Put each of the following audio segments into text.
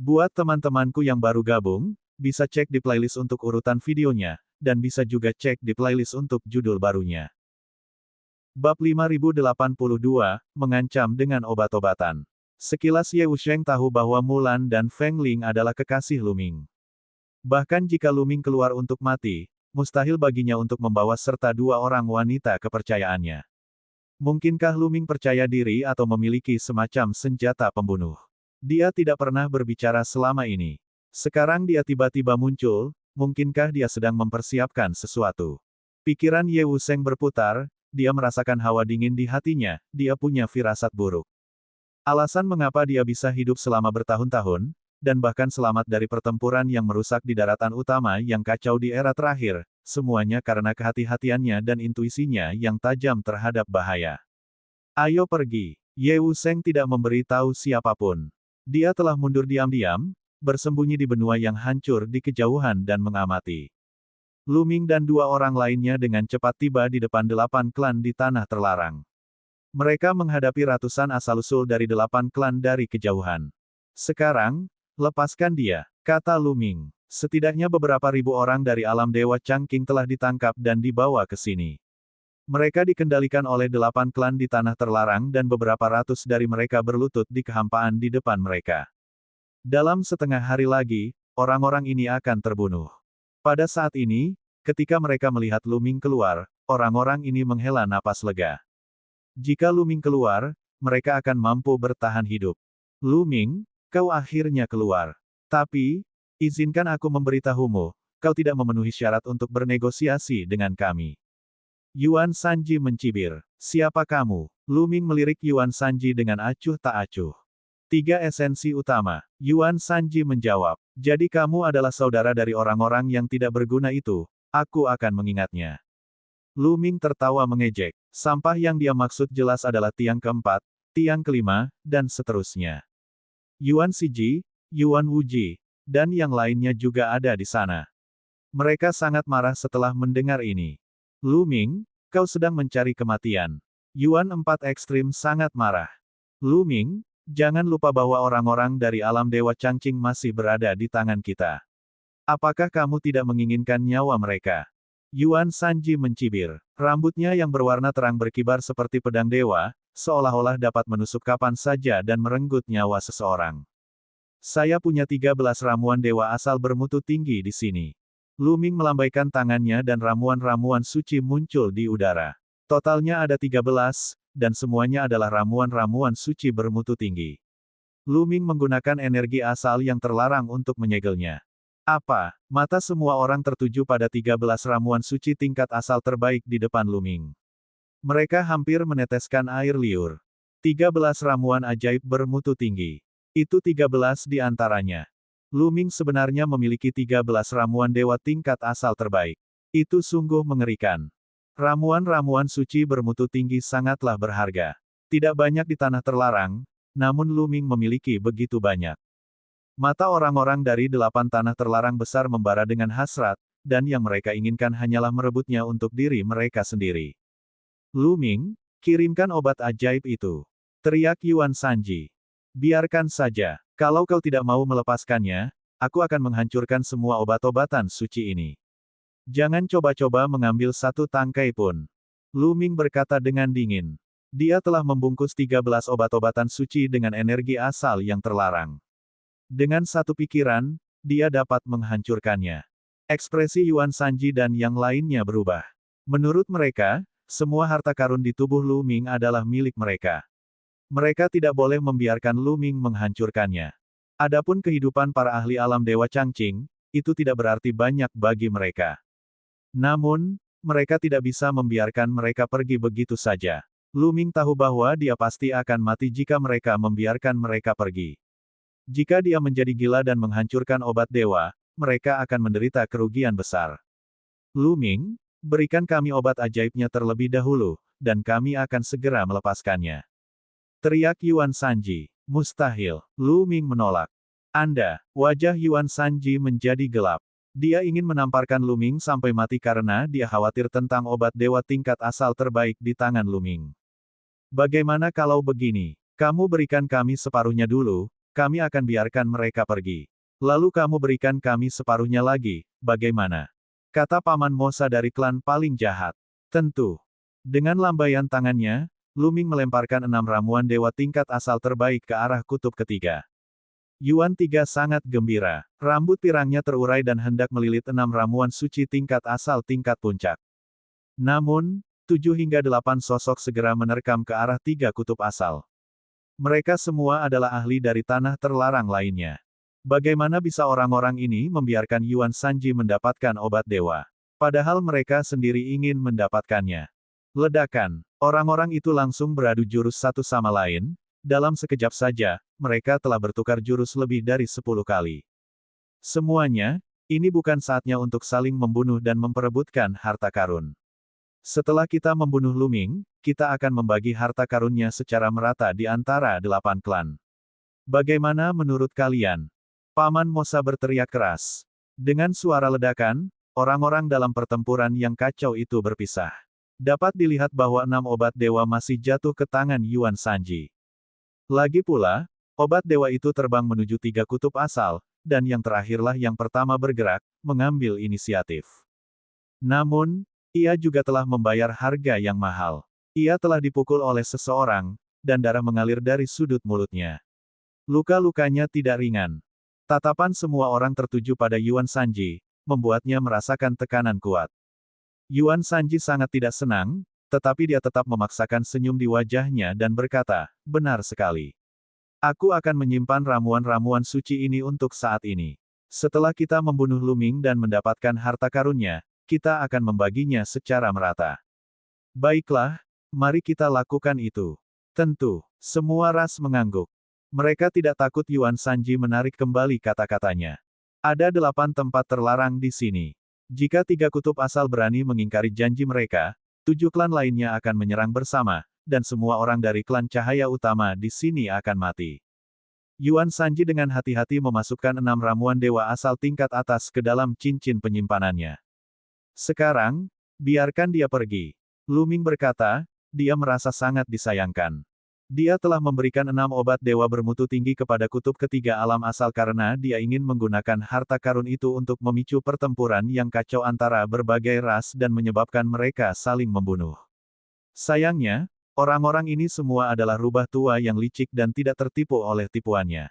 Buat teman-temanku yang baru gabung, bisa cek di playlist untuk urutan videonya, dan bisa juga cek di playlist untuk judul barunya. Bab 5082, Mengancam dengan Obat-obatan. Sekilas Ye Wusheng tahu bahwa Mulan dan Feng Ling adalah kekasih Lu Ming. Bahkan jika Lu Ming keluar untuk mati, mustahil baginya untuk membawa serta dua orang wanita kepercayaannya. Mungkinkah Lu Ming percaya diri atau memiliki semacam senjata pembunuh? Dia tidak pernah berbicara selama ini. Sekarang dia tiba-tiba muncul, mungkinkah dia sedang mempersiapkan sesuatu? Pikiran Ye Wusheng berputar, dia merasakan hawa dingin di hatinya, dia punya firasat buruk. Alasan mengapa dia bisa hidup selama bertahun-tahun, dan bahkan selamat dari pertempuran yang merusak di daratan utama yang kacau di era terakhir, semuanya karena kehati-hatiannya dan intuisinya yang tajam terhadap bahaya. Ayo pergi. Ye Wusheng tidak memberi tahu siapapun. Dia telah mundur diam-diam, bersembunyi di benua yang hancur di kejauhan dan mengamati. Lu Ming dan dua orang lainnya dengan cepat tiba di depan 8 klan di tanah terlarang. Mereka menghadapi ratusan asal-usul dari 8 klan dari kejauhan. Sekarang, lepaskan dia, kata Lu Ming. Setidaknya beberapa ribu orang dari alam Dewa Changqing telah ditangkap dan dibawa ke sini. Mereka dikendalikan oleh 8 klan di tanah terlarang dan beberapa ratus dari mereka berlutut di kehampaan di depan mereka. Dalam setengah hari lagi, orang-orang ini akan terbunuh. Pada saat ini, ketika mereka melihat Lu Ming keluar, orang-orang ini menghela napas lega. Jika Lu Ming keluar, mereka akan mampu bertahan hidup. Lu Ming, kau akhirnya keluar. Tapi, izinkan aku memberitahumu, kau tidak memenuhi syarat untuk bernegosiasi dengan kami. Yuan Sanji mencibir. Siapa kamu? Lu Ming melirik Yuan Sanji dengan acuh tak acuh. 3 esensi utama. Yuan Sanji menjawab. Jadi kamu adalah saudara dari orang-orang yang tidak berguna itu, aku akan mengingatnya. Lu Ming tertawa mengejek. Sampah yang dia maksud jelas adalah tiang keempat, tiang kelima, dan seterusnya. Yuan Siji, Yuan Wuji, dan yang lainnya juga ada di sana. Mereka sangat marah setelah mendengar ini. Lu Ming, kau sedang mencari kematian. Yuan 4 ekstrim sangat marah. Lu Ming, jangan lupa bahwa orang-orang dari alam Dewa Changqing masih berada di tangan kita. Apakah kamu tidak menginginkan nyawa mereka? Yuan Sanji mencibir. Rambutnya yang berwarna terang berkibar seperti pedang dewa, seolah-olah dapat menusuk kapan saja dan merenggut nyawa seseorang. Saya punya 13 ramuan dewa asal bermutu tinggi di sini. Lu Ming melambaikan tangannya dan ramuan-ramuan suci muncul di udara. Totalnya ada 13, dan semuanya adalah ramuan-ramuan suci bermutu tinggi. Lu Ming menggunakan energi asal yang terlarang untuk menyegelnya. Apa? Mata semua orang tertuju pada 13 ramuan suci tingkat asal terbaik di depan Lu Ming. Mereka hampir meneteskan air liur. 13 ramuan ajaib bermutu tinggi. Itu 13 di antaranya. Lu Ming sebenarnya memiliki 13 ramuan dewa tingkat asal terbaik. Itu sungguh mengerikan. Ramuan-ramuan suci bermutu tinggi sangatlah berharga. Tidak banyak di tanah terlarang, namun Lu Ming memiliki begitu banyak. Mata orang-orang dari 8 tanah terlarang besar membara dengan hasrat, dan yang mereka inginkan hanyalah merebutnya untuk diri mereka sendiri. Lu Ming, kirimkan obat ajaib itu. Teriak Yuan Sanji. Biarkan saja. Kalau kau tidak mau melepaskannya, aku akan menghancurkan semua obat-obatan suci ini. Jangan coba-coba mengambil satu tangkai pun. Lu Ming berkata dengan dingin. Dia telah membungkus 13 obat-obatan suci dengan energi asal yang terlarang. Dengan satu pikiran, dia dapat menghancurkannya. Ekspresi Yuan Sanji dan yang lainnya berubah. Menurut mereka, semua harta karun di tubuh Lu Ming adalah milik mereka. Mereka tidak boleh membiarkan Lu Ming menghancurkannya. Adapun kehidupan para ahli alam Dewa Changqing, itu tidak berarti banyak bagi mereka. Namun, mereka tidak bisa membiarkan mereka pergi begitu saja. Lu Ming tahu bahwa dia pasti akan mati jika mereka membiarkan mereka pergi. Jika dia menjadi gila dan menghancurkan obat dewa, mereka akan menderita kerugian besar. Lu Ming, berikan kami obat ajaibnya terlebih dahulu, dan kami akan segera melepaskannya. Teriak Yuan Sanji. Mustahil. Lu Ming menolak. Wajah Yuan Sanji menjadi gelap. Dia ingin menamparkan Lu Ming sampai mati karena dia khawatir tentang obat dewa tingkat asal terbaik di tangan Lu Ming. Bagaimana kalau begini? Kamu berikan kami separuhnya dulu, kami akan biarkan mereka pergi. Lalu kamu berikan kami separuhnya lagi, bagaimana? Kata Paman Mosa dari klan paling jahat. Tentu. Dengan lambaian tangannya, Luming melemparkan 6 ramuan dewa tingkat asal terbaik ke arah kutub ketiga. Yuan Tiga sangat gembira. Rambut pirangnya terurai dan hendak melilit 6 ramuan suci tingkat asal tingkat puncak. Namun, 7 hingga 8 sosok segera menerkam ke arah 3 kutub asal. Mereka semua adalah ahli dari tanah terlarang lainnya. Bagaimana bisa orang-orang ini membiarkan Yuan Sanji mendapatkan obat dewa? Padahal mereka sendiri ingin mendapatkannya. Ledakan. Orang-orang itu langsung beradu jurus satu sama lain. Dalam sekejap saja, mereka telah bertukar jurus lebih dari 10 kali. Semuanya, ini bukan saatnya untuk saling membunuh dan memperebutkan harta karun. Setelah kita membunuh Luming, kita akan membagi harta karunnya secara merata di antara 8 klan. Bagaimana menurut kalian? Paman Mosa berteriak keras. Dengan suara ledakan, orang-orang dalam pertempuran yang kacau itu berpisah. Dapat dilihat bahwa 6 obat dewa masih jatuh ke tangan Yuan Sanji. Lagi pula, obat dewa itu terbang menuju 3 kutub asal, dan yang terakhirlah yang pertama bergerak, mengambil inisiatif. Namun, ia juga telah membayar harga yang mahal. Ia telah dipukul oleh seseorang, dan darah mengalir dari sudut mulutnya. Luka-lukanya tidak ringan. Tatapan semua orang tertuju pada Yuan Sanji, membuatnya merasakan tekanan kuat. Yuan Sanji sangat tidak senang, tetapi dia tetap memaksakan senyum di wajahnya dan berkata, benar sekali. Aku akan menyimpan ramuan-ramuan suci ini untuk saat ini. Setelah kita membunuh Luming dan mendapatkan harta karunnya, kita akan membaginya secara merata. Baiklah, mari kita lakukan itu. Tentu, semua ras mengangguk. Mereka tidak takut Yuan Sanji menarik kembali kata-katanya. Ada 8 tempat terlarang di sini. Jika 3 kutub asal berani mengingkari janji mereka, 7 klan lainnya akan menyerang bersama, dan semua orang dari klan cahaya utama di sini akan mati. Yuan Sanji dengan hati-hati memasukkan 6 ramuan dewa asal tingkat atas ke dalam cincin penyimpanannya. Sekarang, biarkan dia pergi. Luming berkata, dia merasa sangat disayangkan. Dia telah memberikan 6 obat dewa bermutu tinggi kepada kutub ketiga alam asal karena dia ingin menggunakan harta karun itu untuk memicu pertempuran yang kacau antara berbagai ras dan menyebabkan mereka saling membunuh. Sayangnya, orang-orang ini semua adalah rubah tua yang licik dan tidak tertipu oleh tipuannya.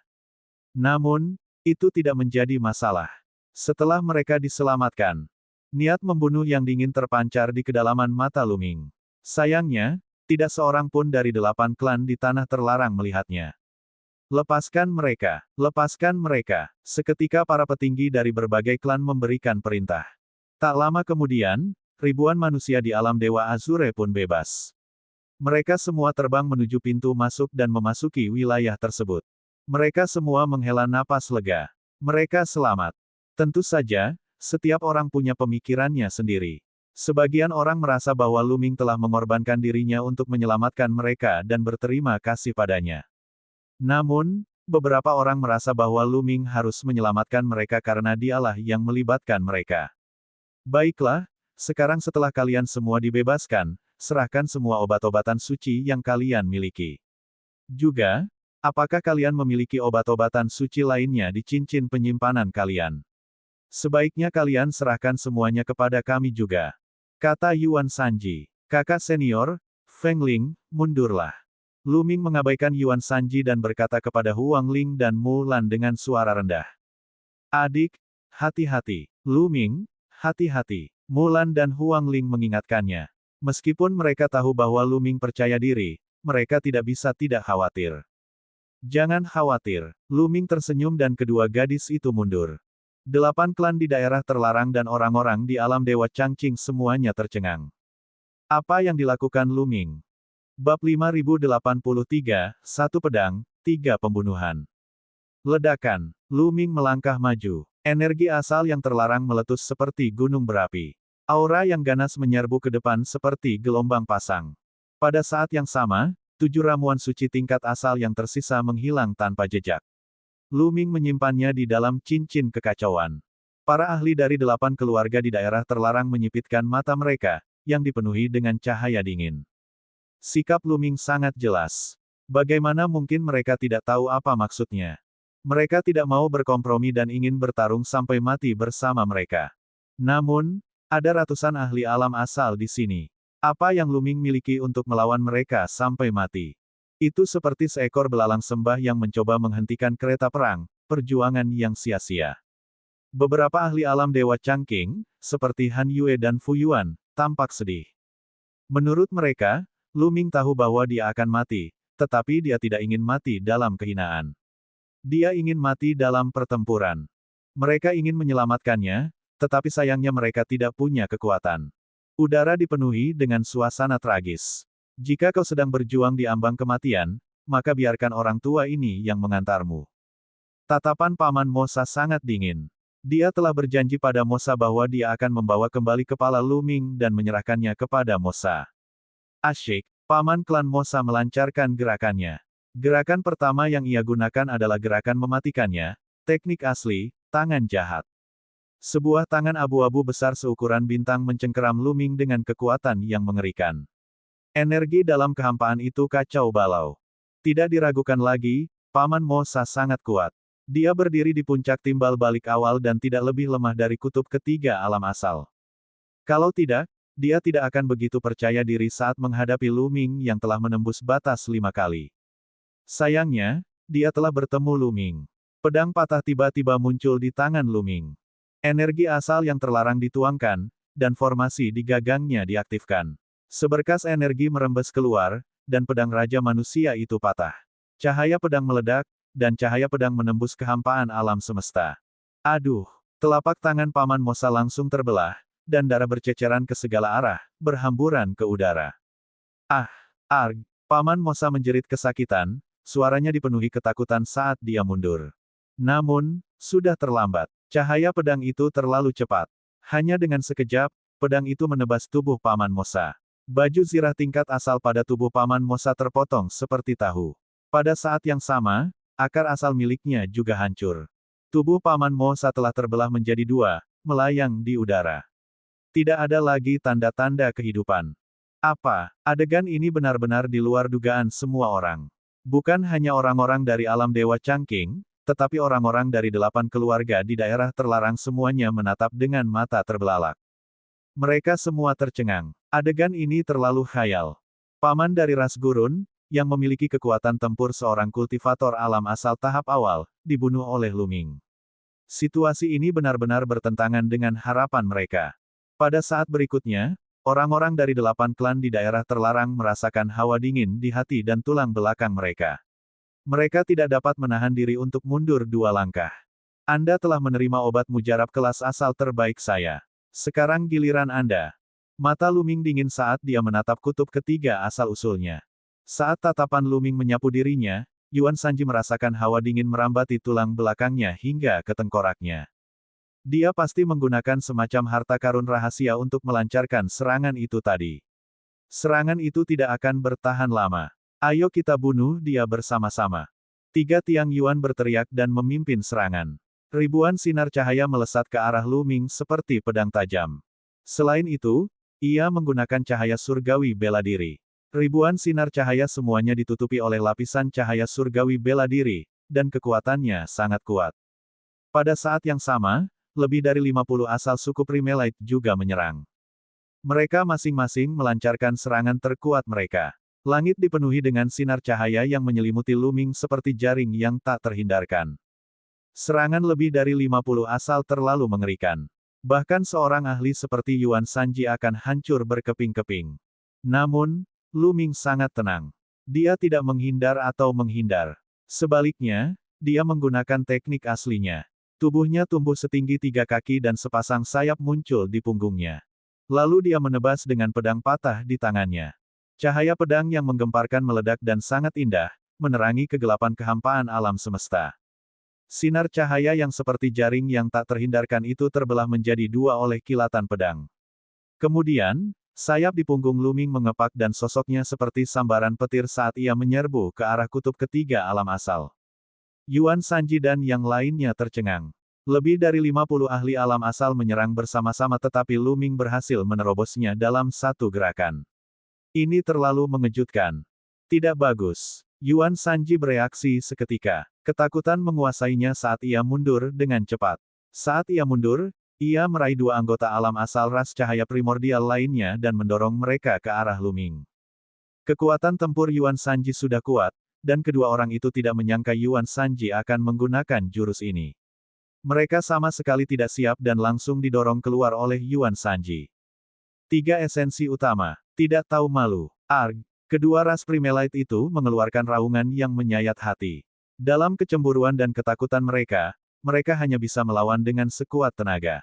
Namun, itu tidak menjadi masalah. Setelah mereka diselamatkan, niat membunuh yang dingin terpancar di kedalaman mata Luming. Sayangnya, tidak seorang pun dari 8 klan di tanah terlarang melihatnya. Lepaskan mereka, lepaskan mereka. Seketika para petinggi dari berbagai klan memberikan perintah. Tak lama kemudian, ribuan manusia di alam Dewa Azure pun bebas. Mereka semua terbang menuju pintu masuk dan memasuki wilayah tersebut. Mereka semua menghela napas lega. Mereka selamat. Tentu saja, setiap orang punya pemikirannya sendiri. Sebagian orang merasa bahwa Luming telah mengorbankan dirinya untuk menyelamatkan mereka dan berterima kasih padanya. Namun, beberapa orang merasa bahwa Luming harus menyelamatkan mereka karena dialah yang melibatkan mereka. Baiklah, sekarang setelah kalian semua dibebaskan, serahkan semua obat-obatan suci yang kalian miliki. Juga, apakah kalian memiliki obat-obatan suci lainnya di cincin penyimpanan kalian? Sebaiknya kalian serahkan semuanya kepada kami juga. Kata Yuan Sanji. Kakak senior, Feng Ling, mundurlah. Luming mengabaikan Yuan Sanji dan berkata kepada Huang Ling dan Mu Lan dengan suara rendah. Adik, hati-hati. Luming, hati-hati. Mu Lan dan Huang Ling mengingatkannya. Meskipun mereka tahu bahwa Luming percaya diri, mereka tidak bisa tidak khawatir. Jangan khawatir. Luming tersenyum dan kedua gadis itu mundur. 8 klan di daerah terlarang dan orang-orang di alam Dewa Changqing semuanya tercengang. Apa yang dilakukan Luming? Bab 5083, 1 pedang, 3 pembunuhan. Ledakan. Luming melangkah maju. Energi asal yang terlarang meletus seperti gunung berapi. Aura yang ganas menyerbu ke depan seperti gelombang pasang. Pada saat yang sama, 7 ramuan suci tingkat asal yang tersisa menghilang tanpa jejak. Luming menyimpannya di dalam cincin kekacauan. Para ahli dari 8 keluarga di daerah terlarang menyipitkan mata mereka, yang dipenuhi dengan cahaya dingin. Sikap Luming sangat jelas. Bagaimana mungkin mereka tidak tahu apa maksudnya? Mereka tidak mau berkompromi dan ingin bertarung sampai mati bersama mereka. Namun, ada ratusan ahli alam asal di sini. Apa yang Luming miliki untuk melawan mereka sampai mati? Itu seperti seekor belalang sembah yang mencoba menghentikan kereta perang, perjuangan yang sia-sia. Beberapa ahli alam Dewa Changqing, seperti Han Yue dan Fu Yuan, tampak sedih. Menurut mereka, Luming tahu bahwa dia akan mati, tetapi dia tidak ingin mati dalam kehinaan. Dia ingin mati dalam pertempuran. Mereka ingin menyelamatkannya, tetapi sayangnya mereka tidak punya kekuatan. Udara dipenuhi dengan suasana tragis. Jika kau sedang berjuang di ambang kematian, maka biarkan orang tua ini yang mengantarmu. Tatapan Paman Mosa sangat dingin. Dia telah berjanji pada Mosa bahwa dia akan membawa kembali kepala Luming dan menyerahkannya kepada Mosa. Asyik, Paman klan Mosa melancarkan gerakannya. Gerakan pertama yang ia gunakan adalah gerakan mematikannya, teknik asli, tangan jahat. Sebuah tangan abu-abu besar seukuran bintang mencengkeram Luming dengan kekuatan yang mengerikan. Energi dalam kehampaan itu kacau balau. Tidak diragukan lagi, Paman Mosa sangat kuat. Dia berdiri di puncak timbal balik awal dan tidak lebih lemah dari kutub ketiga alam asal. Kalau tidak, dia tidak akan begitu percaya diri saat menghadapi Luming yang telah menembus batas 5 kali. Sayangnya, dia telah bertemu Luming. Pedang patah tiba-tiba muncul di tangan Luming. Energi asal yang terlarang dituangkan, dan formasi di gagangnya diaktifkan. Seberkas energi merembes keluar, dan pedang Raja Manusia itu patah. Cahaya pedang meledak, dan cahaya pedang menembus kehampaan alam semesta. Aduh! Telapak tangan Paman Mosa langsung terbelah, dan darah berceceran ke segala arah, berhamburan ke udara. Ah! Arg! Paman Mosa menjerit kesakitan, suaranya dipenuhi ketakutan saat dia mundur. Namun, sudah terlambat. Cahaya pedang itu terlalu cepat. Hanya dengan sekejap, pedang itu menebas tubuh Paman Mosa. Baju zirah tingkat asal pada tubuh Paman Mosa terpotong seperti tahu. Pada saat yang sama, akar asal miliknya juga hancur. Tubuh Paman Mosa telah terbelah menjadi 2, melayang di udara. Tidak ada lagi tanda-tanda kehidupan. Apa? Adegan ini benar-benar di luar dugaan semua orang. Bukan hanya orang-orang dari alam Dewa Changqing, tetapi orang-orang dari 8 keluarga di daerah terlarang semuanya menatap dengan mata terbelalak. Mereka semua tercengang. Adegan ini terlalu khayal. Paman dari ras gurun, yang memiliki kekuatan tempur seorang kultivator alam asal tahap awal, dibunuh oleh Luming. Situasi ini benar-benar bertentangan dengan harapan mereka. Pada saat berikutnya, orang-orang dari 8 klan di daerah terlarang merasakan hawa dingin di hati dan tulang belakang mereka. Mereka tidak dapat menahan diri untuk mundur 2 langkah. Anda telah menerima obat mujarab kelas asal terbaik saya. Sekarang giliran Anda. Mata Luming dingin saat dia menatap kutub ketiga asal-usulnya. Saat tatapan Luming menyapu dirinya, Yuan Sanji merasakan hawa dingin merambati tulang belakangnya hingga ke tengkoraknya. Dia pasti menggunakan semacam harta karun rahasia untuk melancarkan serangan itu tadi. Serangan itu tidak akan bertahan lama. Ayo kita bunuh dia bersama-sama. 3 tiang Yuan berteriak dan memimpin serangan. Ribuan sinar cahaya melesat ke arah Luming seperti pedang tajam. Selain itu, ia menggunakan cahaya surgawi bela diri. Ribuan sinar cahaya semuanya ditutupi oleh lapisan cahaya surgawi bela diri, dan kekuatannya sangat kuat. Pada saat yang sama, lebih dari 50 asal suku Primelite juga menyerang. Mereka masing-masing melancarkan serangan terkuat mereka. Langit dipenuhi dengan sinar cahaya yang menyelimuti Luming seperti jaring yang tak terhindarkan. Serangan lebih dari 50 asal terlalu mengerikan. Bahkan seorang ahli seperti Yuan Sanji akan hancur berkeping-keping. Namun, Luming sangat tenang. Dia tidak menghindar atau menghindar. Sebaliknya, dia menggunakan teknik aslinya. Tubuhnya tumbuh setinggi 3 kaki dan sepasang sayap muncul di punggungnya. Lalu dia menebas dengan pedang patah di tangannya. Cahaya pedang yang menggemparkan meledak dan sangat indah, menerangi kegelapan kehampaan alam semesta. Sinar cahaya yang seperti jaring yang tak terhindarkan itu terbelah menjadi 2 oleh kilatan pedang. Kemudian, sayap di punggung Luming mengepak dan sosoknya seperti sambaran petir saat ia menyerbu ke arah kutub ketiga alam asal. Yuan Sanji dan yang lainnya tercengang. Lebih dari 50 ahli alam asal menyerang bersama-sama tetapi Luming berhasil menerobosnya dalam satu gerakan. Ini terlalu mengejutkan. Tidak bagus. Yuan Sanji bereaksi seketika. Ketakutan menguasainya saat ia mundur dengan cepat. Saat ia mundur, ia meraih dua anggota alam asal ras cahaya primordial lainnya dan mendorong mereka ke arah Luming. Kekuatan tempur Yuan Sanji sudah kuat, dan kedua orang itu tidak menyangka Yuan Sanji akan menggunakan jurus ini. Mereka sama sekali tidak siap dan langsung didorong keluar oleh Yuan Sanji. Tiga esensi utama, tidak tahu malu. Arg, kedua ras Primelite itu mengeluarkan raungan yang menyayat hati. Dalam kecemburuan dan ketakutan mereka, mereka hanya bisa melawan dengan sekuat tenaga.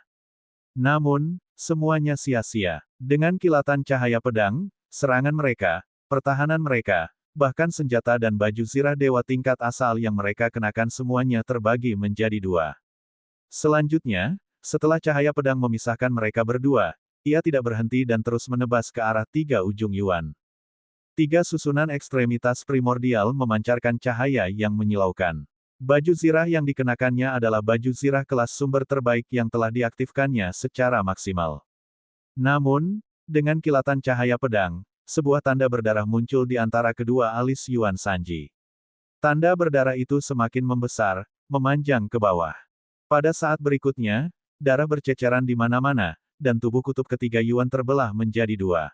Namun, semuanya sia-sia. Dengan kilatan cahaya pedang, serangan mereka, pertahanan mereka, bahkan senjata dan baju zirah dewa tingkat asal yang mereka kenakan semuanya terbagi menjadi dua. Selanjutnya, setelah cahaya pedang memisahkan mereka berdua, ia tidak berhenti dan terus menebas ke arah tiga ujung Yuan. Tiga susunan ekstremitas primordial memancarkan cahaya yang menyilaukan. Baju zirah yang dikenakannya adalah baju zirah kelas sumber terbaik yang telah diaktifkannya secara maksimal. Namun, dengan kilatan cahaya pedang, sebuah tanda berdarah muncul di antara kedua alis Yuan Sanji. Tanda berdarah itu semakin membesar, memanjang ke bawah. Pada saat berikutnya, darah berceceran di mana-mana, dan tubuh kutub ketiga Yuan terbelah menjadi dua.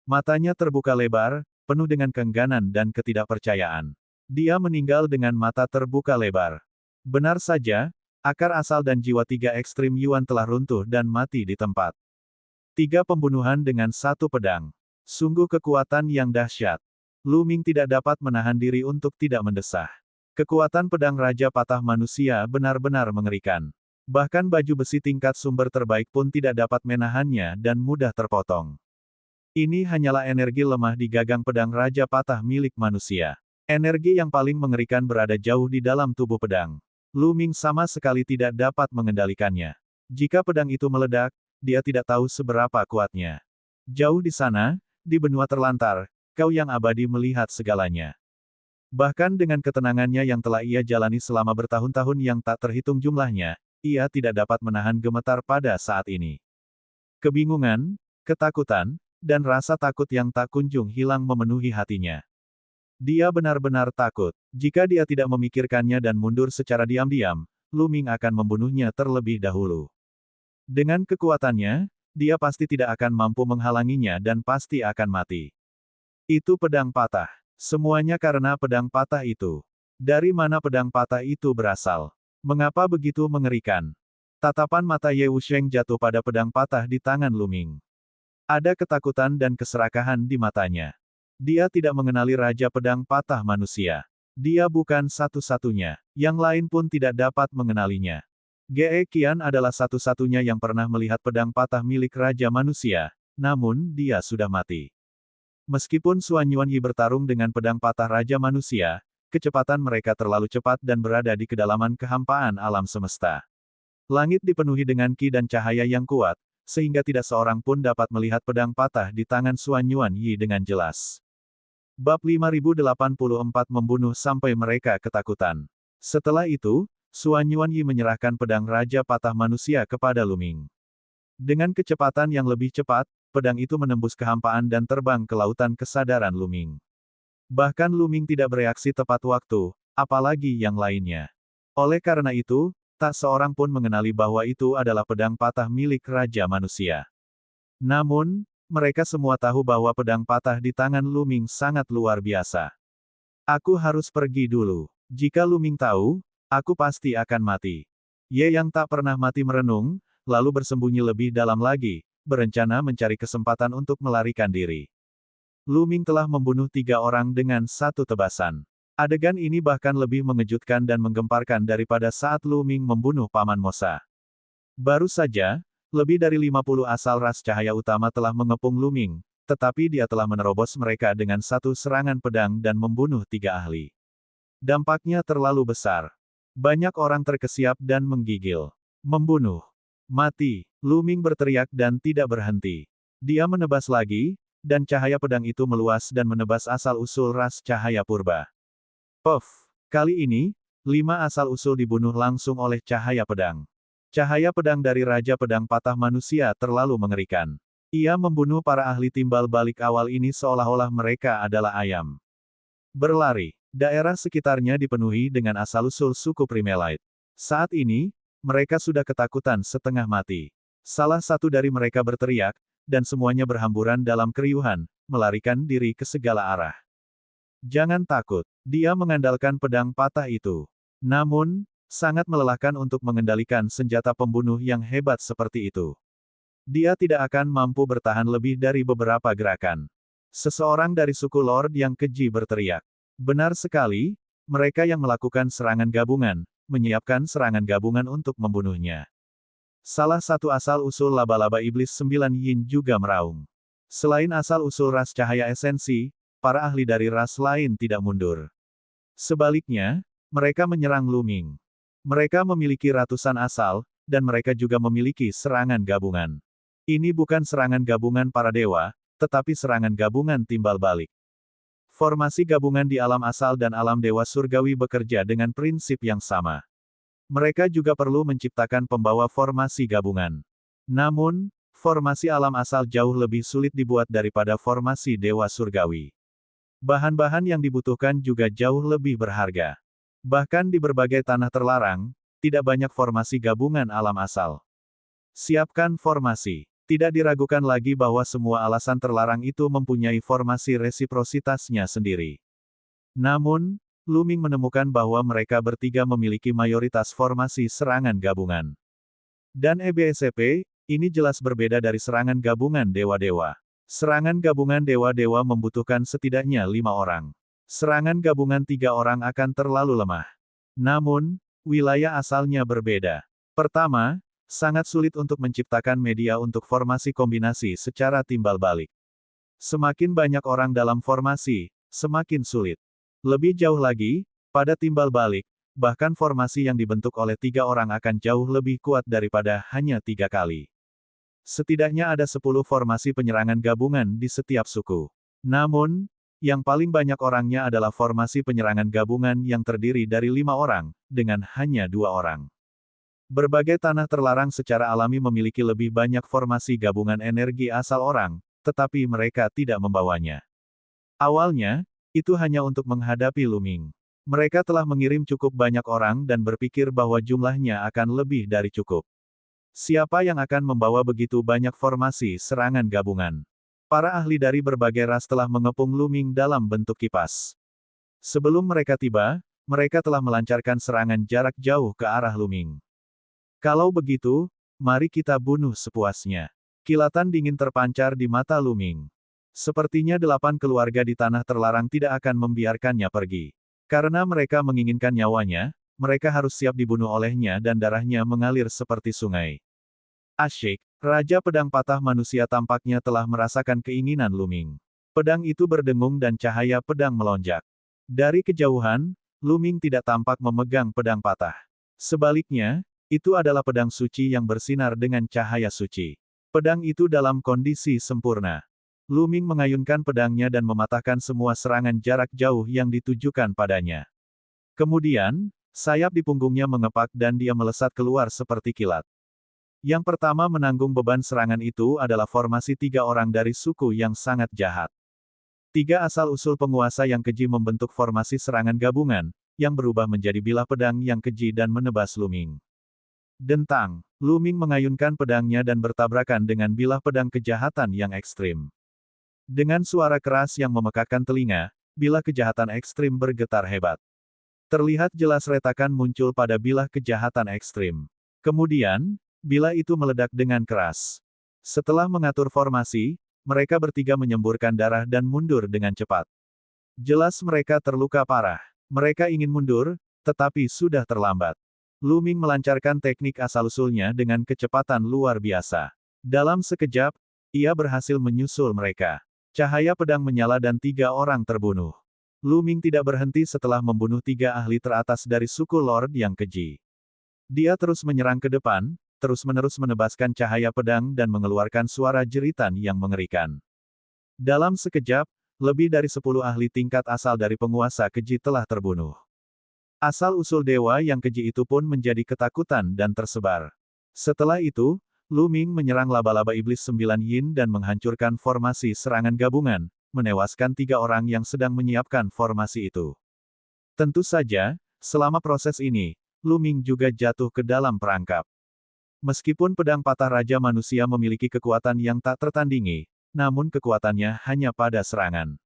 Matanya terbuka lebar, penuh dengan keengganan dan ketidakpercayaan. Dia meninggal dengan mata terbuka lebar. Benar saja, akar asal dan jiwa tiga ekstrim Yuan telah runtuh dan mati di tempat. Tiga pembunuhan dengan satu pedang. Sungguh kekuatan yang dahsyat. Luming tidak dapat menahan diri untuk tidak mendesah. Kekuatan pedang Raja Patah Manusia benar-benar mengerikan. Bahkan baju besi tingkat sumber terbaik pun tidak dapat menahannya dan mudah terpotong. Ini hanyalah energi lemah di gagang pedang Raja Patah milik manusia. Energi yang paling mengerikan berada jauh di dalam tubuh pedang. Luming sama sekali tidak dapat mengendalikannya. Jika pedang itu meledak, dia tidak tahu seberapa kuatnya. Jauh di sana, di benua terlantar, kau yang abadi melihat segalanya. Bahkan dengan ketenangannya yang telah ia jalani selama bertahun-tahun yang tak terhitung jumlahnya, ia tidak dapat menahan gemetar pada saat ini. Kebingungan, ketakutan, dan rasa takut yang tak kunjung hilang memenuhi hatinya. Dia benar-benar takut. Jika dia tidak memikirkannya dan mundur secara diam-diam, Luming akan membunuhnya terlebih dahulu. Dengan kekuatannya, dia pasti tidak akan mampu menghalanginya dan pasti akan mati. Itu pedang patah. Semuanya karena pedang patah itu. Dari mana pedang patah itu berasal? Mengapa begitu mengerikan? Tatapan mata Ye Wusheng jatuh pada pedang patah di tangan Luming. Ada ketakutan dan keserakahan di matanya. Dia tidak mengenali Raja Pedang Patah Manusia. Dia bukan satu-satunya. Yang lain pun tidak dapat mengenalinya. Ge Qian adalah satu-satunya yang pernah melihat pedang patah milik Raja Manusia, namun dia sudah mati. Meskipun Xuan Yuanyi bertarung dengan pedang patah Raja Manusia, kecepatan mereka terlalu cepat dan berada di kedalaman kehampaan alam semesta. Langit dipenuhi dengan ki dan cahaya yang kuat, sehingga tidak seorang pun dapat melihat pedang patah di tangan Xuan Yuanyi dengan jelas. Bab 5084 membunuh sampai mereka ketakutan. Setelah itu, Xuan Yuanyi menyerahkan pedang Raja Patah Manusia kepada Luming. Dengan kecepatan yang lebih cepat, pedang itu menembus kehampaan dan terbang ke lautan kesadaran Luming. Bahkan Luming tidak bereaksi tepat waktu, apalagi yang lainnya. Oleh karena itu, tak seorang pun mengenali bahwa itu adalah pedang patah milik Raja Manusia. Namun, mereka semua tahu bahwa pedang patah di tangan Luming sangat luar biasa. Aku harus pergi dulu. Jika Luming tahu, aku pasti akan mati. Ye yang tak pernah mati merenung, lalu bersembunyi lebih dalam lagi, berencana mencari kesempatan untuk melarikan diri. Luming telah membunuh 3 orang dengan satu tebasan. Adegan ini bahkan lebih mengejutkan dan menggemparkan daripada saat Luming membunuh Paman Mosa. Baru saja, lebih dari 50 asal ras cahaya utama telah mengepung Luming, tetapi dia telah menerobos mereka dengan satu serangan pedang dan membunuh 3 ahli. Dampaknya terlalu besar. Banyak orang terkesiap dan menggigil. Membunuh. Mati. Luming berteriak dan tidak berhenti. Dia menebas lagi, dan cahaya pedang itu meluas dan menebas asal-usul ras cahaya purba. Puff. Kali ini, 5 asal-usul dibunuh langsung oleh cahaya pedang. Cahaya pedang dari Raja Pedang Patah Manusia terlalu mengerikan. Ia membunuh para ahli timbal balik awal ini seolah-olah mereka adalah ayam. Berlari. Daerah sekitarnya dipenuhi dengan asal-usul suku Primelite. Saat ini, mereka sudah ketakutan setengah mati. Salah satu dari mereka berteriak, dan semuanya berhamburan dalam keriuhan, melarikan diri ke segala arah. Jangan takut, dia mengandalkan pedang patah itu. Namun, sangat melelahkan untuk mengendalikan senjata pembunuh yang hebat seperti itu. Dia tidak akan mampu bertahan lebih dari beberapa gerakan. Seseorang dari suku Lord yang keji berteriak. Benar sekali, mereka yang melakukan serangan gabungan, menyiapkan serangan gabungan untuk membunuhnya. Salah satu asal-usul laba-laba iblis 9 yin juga meraung. Selain asal-usul ras cahaya esensi, para ahli dari ras lain tidak mundur. Sebaliknya, mereka menyerang Lu Ming. Mereka memiliki ratusan asal, dan mereka juga memiliki serangan gabungan. Ini bukan serangan gabungan para dewa, tetapi serangan gabungan timbal balik. Formasi gabungan di alam asal dan alam dewa surgawi bekerja dengan prinsip yang sama. Mereka juga perlu menciptakan pembawa formasi gabungan. Namun, formasi alam asal jauh lebih sulit dibuat daripada formasi dewa surgawi. Bahan-bahan yang dibutuhkan juga jauh lebih berharga. Bahkan di berbagai tanah terlarang, tidak banyak formasi gabungan alam asal. Siapkan formasi. Tidak diragukan lagi bahwa semua alasan terlarang itu mempunyai formasi resiprositasnya sendiri. Namun, Lu Ming menemukan bahwa mereka bertiga memiliki mayoritas formasi serangan gabungan. Dan EBSCP, ini jelas berbeda dari serangan gabungan dewa-dewa. Serangan gabungan dewa-dewa membutuhkan setidaknya 5 orang. Serangan gabungan 3 orang akan terlalu lemah. Namun, wilayah asalnya berbeda. Pertama, sangat sulit untuk menciptakan media untuk formasi kombinasi secara timbal balik. Semakin banyak orang dalam formasi, semakin sulit. Lebih jauh lagi, pada timbal balik, bahkan formasi yang dibentuk oleh 3 orang akan jauh lebih kuat daripada hanya 3 kali. Setidaknya ada 10 formasi penyerangan gabungan di setiap suku. Namun, yang paling banyak orangnya adalah formasi penyerangan gabungan yang terdiri dari 5 orang, dengan hanya 2 orang. Berbagai tanah terlarang secara alami memiliki lebih banyak formasi gabungan energi asal orang, tetapi mereka tidak membawanya. Awalnya, itu hanya untuk menghadapi Lu Ming. Mereka telah mengirim cukup banyak orang dan berpikir bahwa jumlahnya akan lebih dari cukup. Siapa yang akan membawa begitu banyak formasi serangan gabungan? Para ahli dari berbagai ras telah mengepung Lu Ming dalam bentuk kipas. Sebelum mereka tiba, mereka telah melancarkan serangan jarak jauh ke arah Lu Ming. Kalau begitu, mari kita bunuh sepuasnya. Kilatan dingin terpancar di mata Lu Ming. Sepertinya 8 keluarga di tanah terlarang tidak akan membiarkannya pergi. Karena mereka menginginkan nyawanya, mereka harus siap dibunuh olehnya dan darahnya mengalir seperti sungai. Asyik, Raja Pedang Patah Manusia tampaknya telah merasakan keinginan Lu Ming. Pedang itu berdengung dan cahaya pedang melonjak. Dari kejauhan, Lu Ming tidak tampak memegang pedang patah. Sebaliknya, itu adalah pedang suci yang bersinar dengan cahaya suci. Pedang itu dalam kondisi sempurna. Lu Ming mengayunkan pedangnya dan mematahkan semua serangan jarak jauh yang ditujukan padanya. Kemudian, sayap di punggungnya mengepak dan dia melesat keluar seperti kilat. Yang pertama menanggung beban serangan itu adalah formasi 3 orang dari suku yang sangat jahat. 3 asal-usul penguasa yang keji membentuk formasi serangan gabungan, yang berubah menjadi bilah pedang yang keji dan menebas Lu Ming. Dentang, Lu Ming mengayunkan pedangnya dan bertabrakan dengan bilah pedang kejahatan yang ekstrim. Dengan suara keras yang memekakkan telinga, bilah kejahatan ekstrim bergetar hebat. Terlihat jelas retakan muncul pada bilah kejahatan ekstrim. Kemudian, bilah itu meledak dengan keras. Setelah mengatur formasi, mereka bertiga menyemburkan darah dan mundur dengan cepat. Jelas mereka terluka parah. Mereka ingin mundur, tetapi sudah terlambat. Lu Ming melancarkan teknik asal-usulnya dengan kecepatan luar biasa. Dalam sekejap, ia berhasil menyusul mereka. Cahaya pedang menyala dan 3 orang terbunuh. Lu Ming tidak berhenti setelah membunuh 3 ahli teratas dari suku Lord yang keji. Dia terus menyerang ke depan, terus-menerus menebaskan cahaya pedang dan mengeluarkan suara jeritan yang mengerikan. Dalam sekejap, lebih dari 10 ahli tingkat asal dari penguasa keji telah terbunuh. Asal-usul dewa yang keji itu pun menjadi ketakutan dan tersebar. Setelah itu, Lu Ming menyerang laba-laba iblis 9 yin dan menghancurkan formasi serangan gabungan, menewaskan 3 orang yang sedang menyiapkan formasi itu. Tentu saja, selama proses ini, Lu Ming juga jatuh ke dalam perangkap. Meskipun pedang patah raja manusia memiliki kekuatan yang tak tertandingi, namun kekuatannya hanya pada serangan.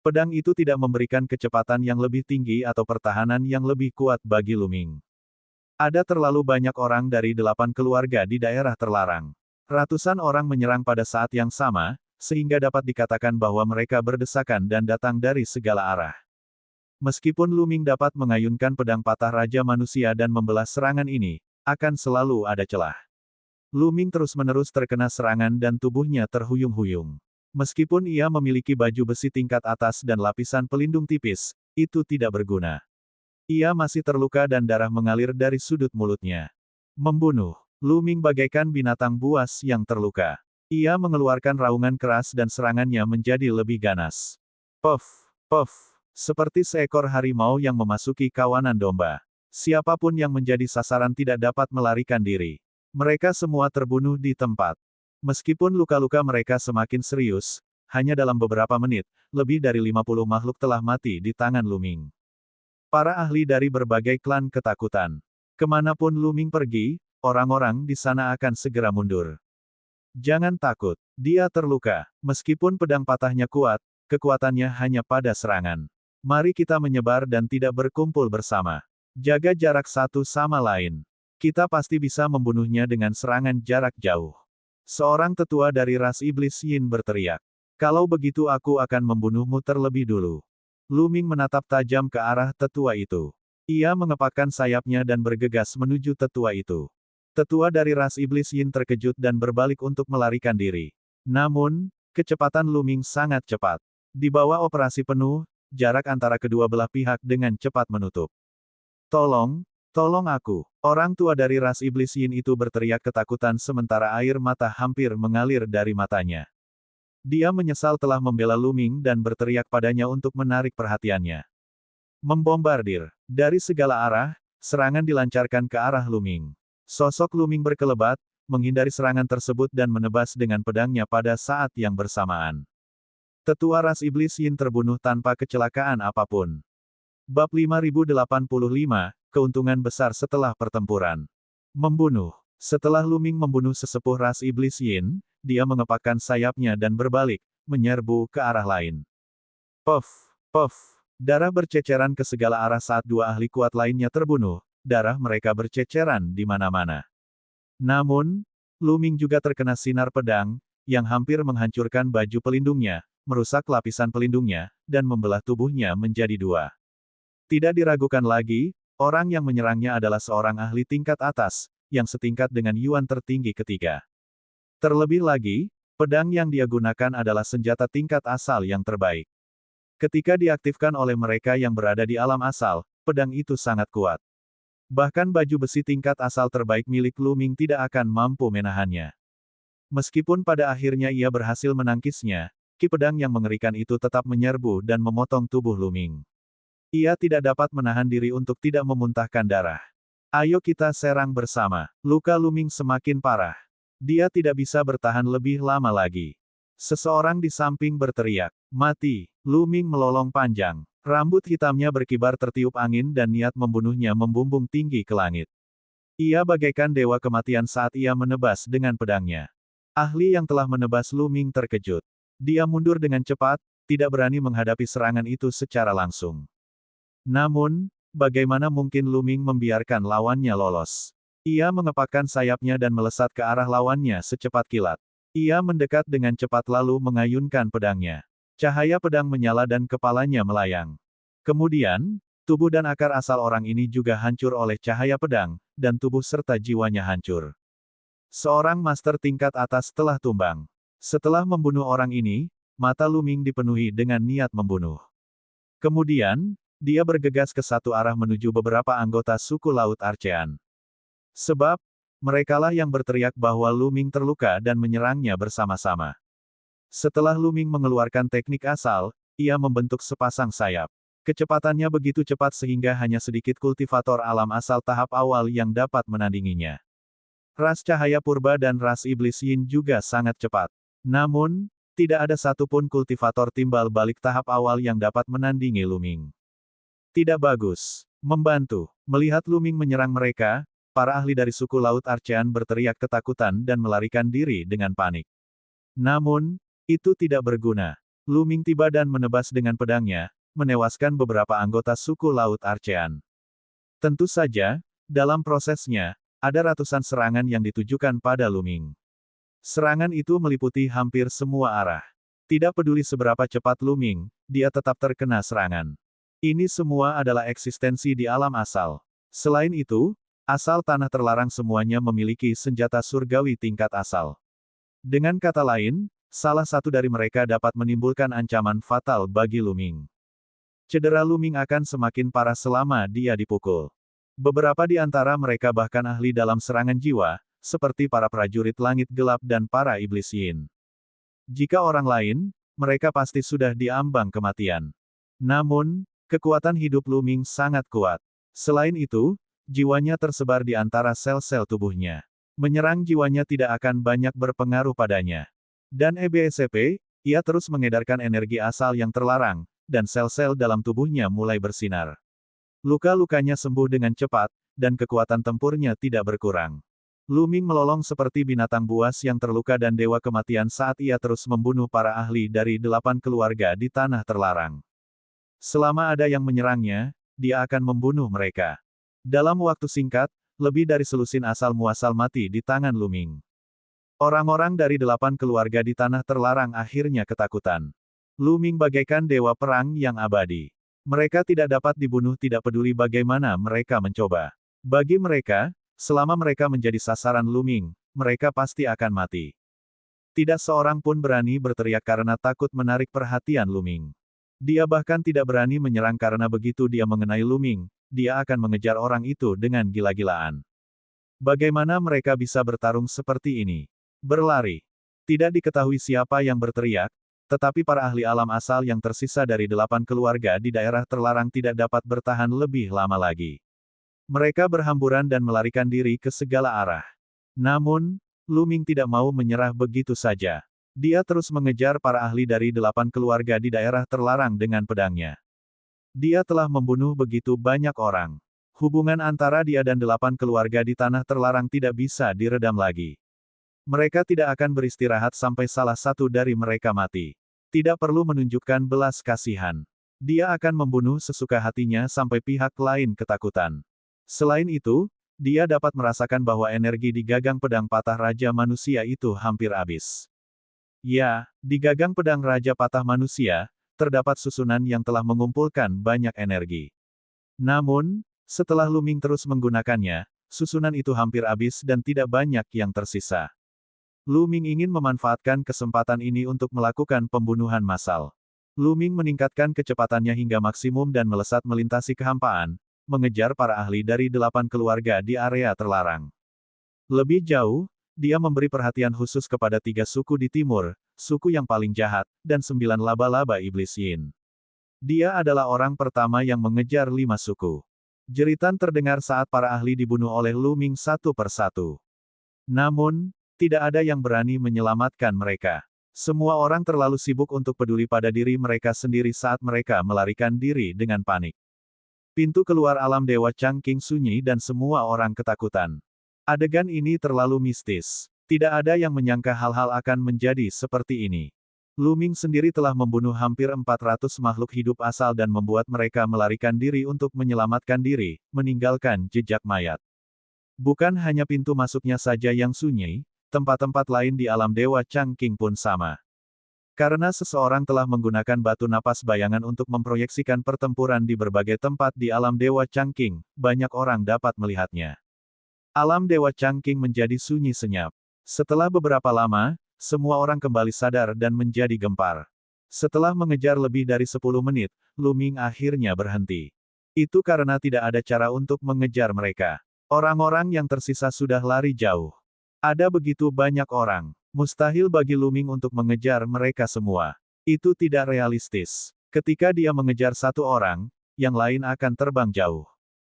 Pedang itu tidak memberikan kecepatan yang lebih tinggi atau pertahanan yang lebih kuat bagi Lu Ming. Ada terlalu banyak orang dari 8 keluarga di daerah terlarang. Ratusan orang menyerang pada saat yang sama, sehingga dapat dikatakan bahwa mereka berdesakan dan datang dari segala arah. Meskipun Lu Ming dapat mengayunkan pedang patah raja manusia dan membelah serangan ini, akan selalu ada celah. Lu Ming terus-menerus terkena serangan dan tubuhnya terhuyung-huyung. Meskipun ia memiliki baju besi tingkat atas dan lapisan pelindung tipis, itu tidak berguna. Ia masih terluka dan darah mengalir dari sudut mulutnya. Membunuh. Lu Ming bagaikan binatang buas yang terluka. Ia mengeluarkan raungan keras dan serangannya menjadi lebih ganas. Puff, puff, seperti seekor harimau yang memasuki kawanan domba. Siapapun yang menjadi sasaran tidak dapat melarikan diri. Mereka semua terbunuh di tempat. Meskipun luka-luka mereka semakin serius, hanya dalam beberapa menit, lebih dari 50 makhluk telah mati di tangan Lu Ming. Para ahli dari berbagai klan ketakutan. Kemanapun Lu Ming pergi, orang-orang di sana akan segera mundur. Jangan takut, dia terluka. Meskipun pedang patahnya kuat, kekuatannya hanya pada serangan. Mari kita menyebar dan tidak berkumpul bersama. Jaga jarak satu sama lain. Kita pasti bisa membunuhnya dengan serangan jarak jauh. Seorang tetua dari ras iblis Yin berteriak. Kalau begitu aku akan membunuhmu terlebih dulu. Lu Ming menatap tajam ke arah tetua itu. Ia mengepakkan sayapnya dan bergegas menuju tetua itu. Tetua dari ras iblis Yin terkejut dan berbalik untuk melarikan diri. Namun, kecepatan Lu Ming sangat cepat. Di bawah operasi penuh, jarak antara kedua belah pihak dengan cepat menutup. Tolong, tolong aku. Orang tua dari ras iblis Yin itu berteriak ketakutan sementara air mata hampir mengalir dari matanya. Dia menyesal telah membela Lu Ming dan berteriak padanya untuk menarik perhatiannya. Membombardir. Dari segala arah, serangan dilancarkan ke arah Lu Ming. Sosok Lu Ming berkelebat, menghindari serangan tersebut dan menebas dengan pedangnya pada saat yang bersamaan. Tetua ras iblis Yin terbunuh tanpa kecelakaan apapun. Bab 5085, keuntungan besar setelah pertempuran. Membunuh. Setelah Lu Ming membunuh sesepuh ras iblis Yin, dia mengepakkan sayapnya dan berbalik, menyerbu ke arah lain. Puff, puff. Darah berceceran ke segala arah saat dua ahli kuat lainnya terbunuh, darah mereka berceceran di mana-mana. Namun, Lu Ming juga terkena sinar pedang, yang hampir menghancurkan baju pelindungnya, merusak lapisan pelindungnya, dan membelah tubuhnya menjadi dua. Tidak diragukan lagi, orang yang menyerangnya adalah seorang ahli tingkat atas, yang setingkat dengan Yuan tertinggi ketiga. Terlebih lagi, pedang yang dia gunakan adalah senjata tingkat asal yang terbaik. Ketika diaktifkan oleh mereka yang berada di alam asal, pedang itu sangat kuat. Bahkan baju besi tingkat asal terbaik milik Lu Ming tidak akan mampu menahannya. Meskipun pada akhirnya ia berhasil menangkisnya, ki pedang yang mengerikan itu tetap menyerbu dan memotong tubuh Lu Ming. Ia tidak dapat menahan diri untuk tidak memuntahkan darah. Ayo kita serang bersama. Luka Lu Ming semakin parah. Dia tidak bisa bertahan lebih lama lagi. Seseorang di samping berteriak, "Mati!" Lu Ming melolong panjang. Rambut hitamnya berkibar tertiup angin dan niat membunuhnya membumbung tinggi ke langit. Ia bagaikan dewa kematian saat ia menebas dengan pedangnya. Ahli yang telah menebas Lu Ming terkejut. Dia mundur dengan cepat, tidak berani menghadapi serangan itu secara langsung. Namun, bagaimana mungkin Lu Ming membiarkan lawannya lolos? Ia mengepakkan sayapnya dan melesat ke arah lawannya secepat kilat. Ia mendekat dengan cepat lalu mengayunkan pedangnya. Cahaya pedang menyala dan kepalanya melayang. Kemudian, tubuh dan akar asal orang ini juga hancur oleh cahaya pedang, dan tubuh serta jiwanya hancur. Seorang master tingkat atas telah tumbang. Setelah membunuh orang ini, mata Lu Ming dipenuhi dengan niat membunuh. Kemudian, dia bergegas ke satu arah menuju beberapa anggota suku Laut Archean. Sebab, merekalah yang berteriak bahwa Lu Ming terluka dan menyerangnya bersama-sama. Setelah Lu Ming mengeluarkan teknik asal, ia membentuk sepasang sayap. Kecepatannya begitu cepat sehingga hanya sedikit kultivator alam asal tahap awal yang dapat menandinginya. Ras cahaya purba dan ras iblis Yin juga sangat cepat. Namun, tidak ada satupun kultivator timbal balik tahap awal yang dapat menandingi Lu Ming. Tidak bagus. Membantu. Melihat Luming menyerang mereka, para ahli dari suku Laut Archean berteriak ketakutan dan melarikan diri dengan panik. Namun, itu tidak berguna. Luming tiba dan menebas dengan pedangnya, menewaskan beberapa anggota suku Laut Archean. Tentu saja, dalam prosesnya, ada ratusan serangan yang ditujukan pada Luming. Serangan itu meliputi hampir semua arah. Tidak peduli seberapa cepat Luming, dia tetap terkena serangan. Ini semua adalah eksistensi di alam asal. Selain itu, asal tanah terlarang semuanya memiliki senjata surgawi tingkat asal. Dengan kata lain, salah satu dari mereka dapat menimbulkan ancaman fatal bagi Luming. Cedera Luming akan semakin parah selama dia dipukul. Beberapa di antara mereka bahkan ahli dalam serangan jiwa, seperti para prajurit langit gelap dan para iblis yin. Jika orang lain, mereka pasti sudah diambang kematian. Namun, kekuatan hidup Luming sangat kuat. Selain itu, jiwanya tersebar di antara sel-sel tubuhnya. Menyerang jiwanya tidak akan banyak berpengaruh padanya. Dan EBSP, ia terus mengedarkan energi asal yang terlarang, dan sel-sel dalam tubuhnya mulai bersinar. Luka-lukanya sembuh dengan cepat, dan kekuatan tempurnya tidak berkurang. Luming melolong seperti binatang buas yang terluka dan dewa kematian saat ia terus membunuh para ahli dari 8 keluarga di tanah terlarang. Selama ada yang menyerangnya, dia akan membunuh mereka. Dalam waktu singkat, lebih dari selusin asal-muasal mati di tangan Luming. Orang-orang dari 8 keluarga di tanah terlarang akhirnya ketakutan. Luming bagaikan dewa perang yang abadi. Mereka tidak dapat dibunuh tidak peduli bagaimana mereka mencoba. Bagi mereka, selama mereka menjadi sasaran Luming, mereka pasti akan mati. Tidak seorang pun berani berteriak karena takut menarik perhatian Luming. Dia bahkan tidak berani menyerang karena begitu dia mengenai Luming, dia akan mengejar orang itu dengan gila-gilaan. Bagaimana mereka bisa bertarung seperti ini? Berlari. Tidak diketahui siapa yang berteriak, tetapi para ahli alam asal yang tersisa dari 8 keluarga di daerah terlarang tidak dapat bertahan lebih lama lagi. Mereka berhamburan dan melarikan diri ke segala arah. Namun, Luming tidak mau menyerah begitu saja. Dia terus mengejar para ahli dari 8 keluarga di daerah terlarang dengan pedangnya. Dia telah membunuh begitu banyak orang. Hubungan antara dia dan 8 keluarga di tanah terlarang tidak bisa diredam lagi. Mereka tidak akan beristirahat sampai salah satu dari mereka mati. Tidak perlu menunjukkan belas kasihan. Dia akan membunuh sesuka hatinya sampai pihak lain ketakutan. Selain itu, dia dapat merasakan bahwa energi di gagang pedang patah Raja Manusia itu hampir habis. Ya, di gagang pedang Raja Patah Manusia, terdapat susunan yang telah mengumpulkan banyak energi. Namun, setelah Luming terus menggunakannya, susunan itu hampir habis dan tidak banyak yang tersisa. Luming ingin memanfaatkan kesempatan ini untuk melakukan pembunuhan massal. Luming meningkatkan kecepatannya hingga maksimum dan melesat melintasi kehampaan, mengejar para ahli dari 8 keluarga di area terlarang. Lebih jauh, dia memberi perhatian khusus kepada 3 suku di timur, suku yang paling jahat, dan 9 laba-laba iblis yin. Dia adalah orang pertama yang mengejar 5 suku. Jeritan terdengar saat para ahli dibunuh oleh Luming satu persatu. Namun, tidak ada yang berani menyelamatkan mereka. Semua orang terlalu sibuk untuk peduli pada diri mereka sendiri saat mereka melarikan diri dengan panik. Pintu keluar alam Dewa Changqing sunyi dan semua orang ketakutan. Adegan ini terlalu mistis. Tidak ada yang menyangka hal-hal akan menjadi seperti ini. Luming sendiri telah membunuh hampir 400 makhluk hidup asal dan membuat mereka melarikan diri untuk menyelamatkan diri, meninggalkan jejak mayat. Bukan hanya pintu masuknya saja yang sunyi, tempat-tempat lain di alam Dewa Changqing pun sama. Karena seseorang telah menggunakan batu napas bayangan untuk memproyeksikan pertempuran di berbagai tempat di alam Dewa Changqing, banyak orang dapat melihatnya. Alam Dewa Changqing menjadi sunyi senyap. Setelah beberapa lama, semua orang kembali sadar dan menjadi gempar. Setelah mengejar lebih dari 10 menit, Luming akhirnya berhenti. Itu karena tidak ada cara untuk mengejar mereka. Orang-orang yang tersisa sudah lari jauh. Ada begitu banyak orang. Mustahil bagi Luming untuk mengejar mereka semua. Itu tidak realistis. Ketika dia mengejar satu orang, yang lain akan terbang jauh.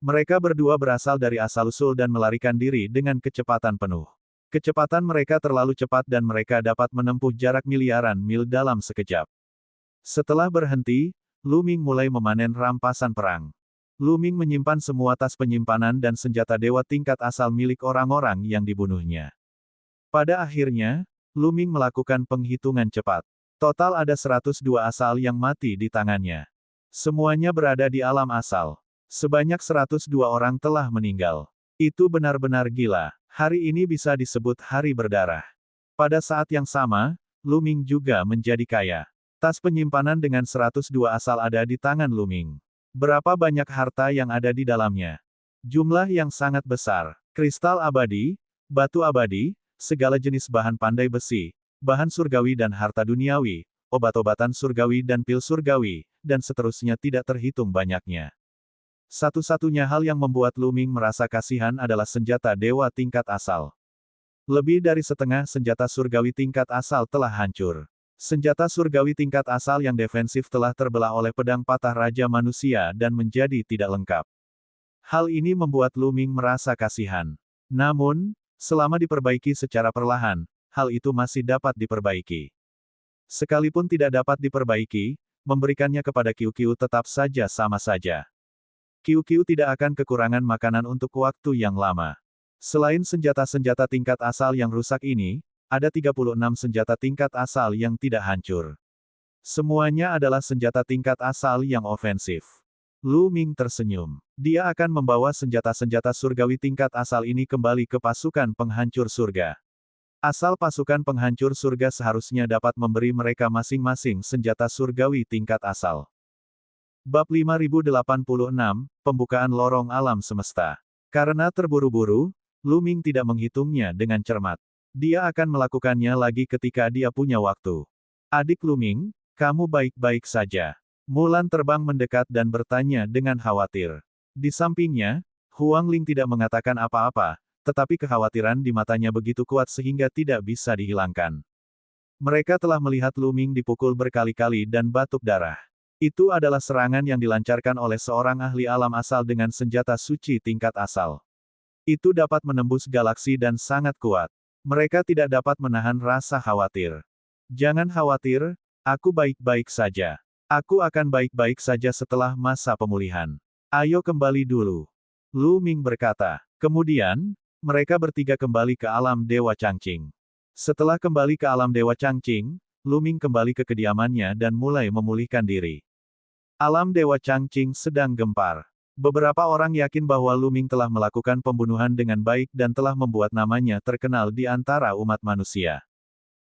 Mereka berdua berasal dari asal-usul dan melarikan diri dengan kecepatan penuh. Kecepatan mereka terlalu cepat dan mereka dapat menempuh jarak miliaran mil dalam sekejap. Setelah berhenti, Luming mulai memanen rampasan perang. Lu Ming menyimpan semua tas penyimpanan dan senjata dewa tingkat asal milik orang-orang yang dibunuhnya. Pada akhirnya, Lu Ming melakukan penghitungan cepat. Total ada 102 asal yang mati di tangannya. Semuanya berada di alam asal. Sebanyak 102 orang telah meninggal. Itu benar-benar gila. Hari ini bisa disebut hari berdarah. Pada saat yang sama, Lu Ming juga menjadi kaya. Tas penyimpanan dengan 102 asal ada di tangan Lu Ming. Berapa banyak harta yang ada di dalamnya? Jumlah yang sangat besar. Kristal abadi, batu abadi, segala jenis bahan pandai besi, bahan surgawi dan harta duniawi, obat-obatan surgawi dan pil surgawi, dan seterusnya tidak terhitung banyaknya. Satu-satunya hal yang membuat Lu Ming merasa kasihan adalah senjata dewa tingkat asal. Lebih dari setengah senjata surgawi tingkat asal telah hancur. Senjata surgawi tingkat asal yang defensif telah terbelah oleh pedang patah Raja Manusia dan menjadi tidak lengkap. Hal ini membuat Lu Ming merasa kasihan. Namun, selama diperbaiki secara perlahan, hal itu masih dapat diperbaiki. Sekalipun tidak dapat diperbaiki, memberikannya kepada Qiu tetap saja sama saja. Qiu tidak akan kekurangan makanan untuk waktu yang lama. Selain senjata-senjata tingkat asal yang rusak ini, ada 36 senjata tingkat asal yang tidak hancur. Semuanya adalah senjata tingkat asal yang ofensif. Lu Ming tersenyum. Dia akan membawa senjata-senjata surgawi tingkat asal ini kembali ke pasukan penghancur surga. Asal pasukan penghancur surga seharusnya dapat memberi mereka masing-masing senjata surgawi tingkat asal. Bab 5086, Pembukaan Lorong Alam Semesta. Karena terburu-buru, Lu Ming tidak menghitungnya dengan cermat. Dia akan melakukannya lagi ketika dia punya waktu. Adik Lu Ming, kamu baik-baik saja. Mulan terbang mendekat dan bertanya dengan khawatir. Di sampingnya, Huang Ling tidak mengatakan apa-apa, tetapi kekhawatiran di matanya begitu kuat sehingga tidak bisa dihilangkan. Mereka telah melihat Lu Ming dipukul berkali-kali dan batuk darah. Itu adalah serangan yang dilancarkan oleh seorang ahli alam asal dengan senjata suci tingkat asal. Itu dapat menembus galaksi dan sangat kuat. Mereka tidak dapat menahan rasa khawatir. Jangan khawatir, aku baik-baik saja. Aku akan baik-baik saja setelah masa pemulihan. Ayo kembali dulu. Lu Ming berkata. Kemudian, mereka bertiga kembali ke alam Dewa Changqing. Setelah kembali ke alam Dewa Changqing, Lu Ming kembali ke kediamannya dan mulai memulihkan diri. Alam Dewa Changqing sedang gempar. Beberapa orang yakin bahwa Lu Ming telah melakukan pembunuhan dengan baik dan telah membuat namanya terkenal di antara umat manusia.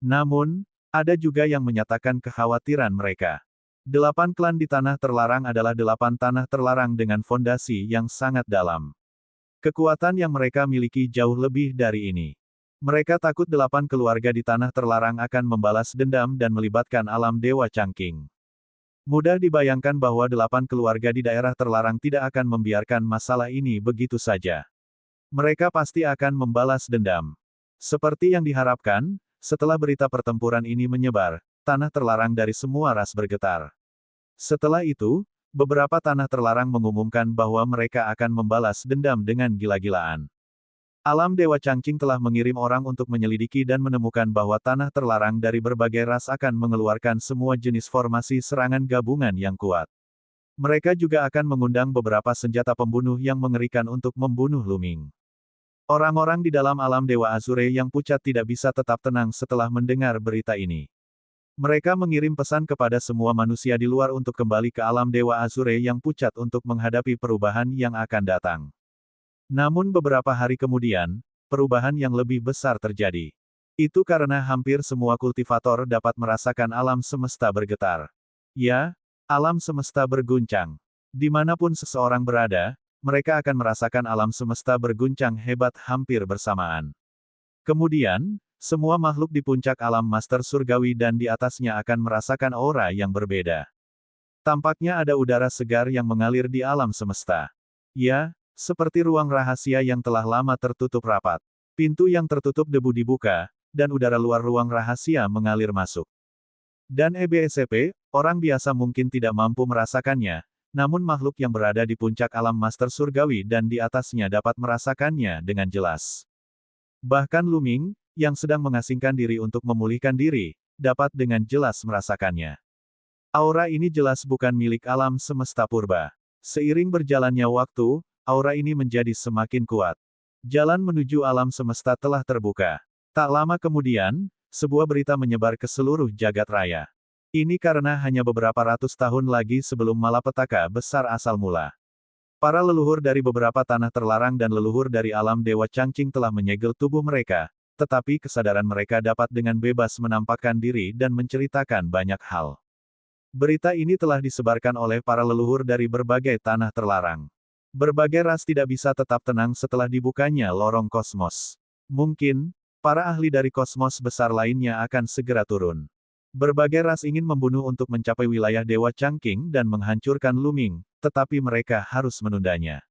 Namun, ada juga yang menyatakan kekhawatiran mereka. 8 klan di Tanah Terlarang adalah 8 tanah terlarang dengan fondasi yang sangat dalam. Kekuatan yang mereka miliki jauh lebih dari ini. Mereka takut 8 keluarga di Tanah Terlarang akan membalas dendam dan melibatkan alam Dewa Changqing. Mudah dibayangkan bahwa 8 keluarga di daerah terlarang tidak akan membiarkan masalah ini begitu saja. Mereka pasti akan membalas dendam. Seperti yang diharapkan, setelah berita pertempuran ini menyebar, tanah terlarang dari semua ras bergetar. Setelah itu, beberapa tanah terlarang mengumumkan bahwa mereka akan membalas dendam dengan gila-gilaan. Alam Dewa Changqing telah mengirim orang untuk menyelidiki dan menemukan bahwa tanah terlarang dari berbagai ras akan mengeluarkan semua jenis formasi serangan gabungan yang kuat. Mereka juga akan mengundang beberapa senjata pembunuh yang mengerikan untuk membunuh Lu Ming. Orang-orang di dalam alam Dewa Azure yang pucat tidak bisa tetap tenang setelah mendengar berita ini. Mereka mengirim pesan kepada semua manusia di luar untuk kembali ke alam Dewa Azure yang pucat untuk menghadapi perubahan yang akan datang. Namun beberapa hari kemudian, perubahan yang lebih besar terjadi. Itu karena hampir semua kultivator dapat merasakan alam semesta bergetar. Ya, alam semesta berguncang. Dimanapun seseorang berada, mereka akan merasakan alam semesta berguncang hebat hampir bersamaan. Kemudian, semua makhluk di puncak alam master surgawi dan di atasnya akan merasakan aura yang berbeda. Tampaknya ada udara segar yang mengalir di alam semesta. Ya, seperti ruang rahasia yang telah lama tertutup rapat. Pintu yang tertutup debu dibuka, dan udara luar ruang rahasia mengalir masuk. Dan EBSCP, orang biasa mungkin tidak mampu merasakannya, namun makhluk yang berada di puncak alam master surgawi dan di atasnya dapat merasakannya dengan jelas. Bahkan Lu Ming, yang sedang mengasingkan diri untuk memulihkan diri, dapat dengan jelas merasakannya. Aura ini jelas bukan milik alam semesta purba. Seiring berjalannya waktu, aura ini menjadi semakin kuat. Jalan menuju alam semesta telah terbuka. Tak lama kemudian, sebuah berita menyebar ke seluruh jagat raya. Ini karena hanya beberapa ratus tahun lagi sebelum malapetaka besar asal mula. Para leluhur dari beberapa tanah terlarang dan leluhur dari alam Dewa Changqing telah menyegel tubuh mereka, tetapi kesadaran mereka dapat dengan bebas menampakkan diri dan menceritakan banyak hal. Berita ini telah disebarkan oleh para leluhur dari berbagai tanah terlarang. Berbagai ras tidak bisa tetap tenang setelah dibukanya lorong kosmos. Mungkin, para ahli dari kosmos besar lainnya akan segera turun. Berbagai ras ingin membunuh untuk mencapai wilayah Dewa Changqing dan menghancurkan Luming, tetapi mereka harus menundanya.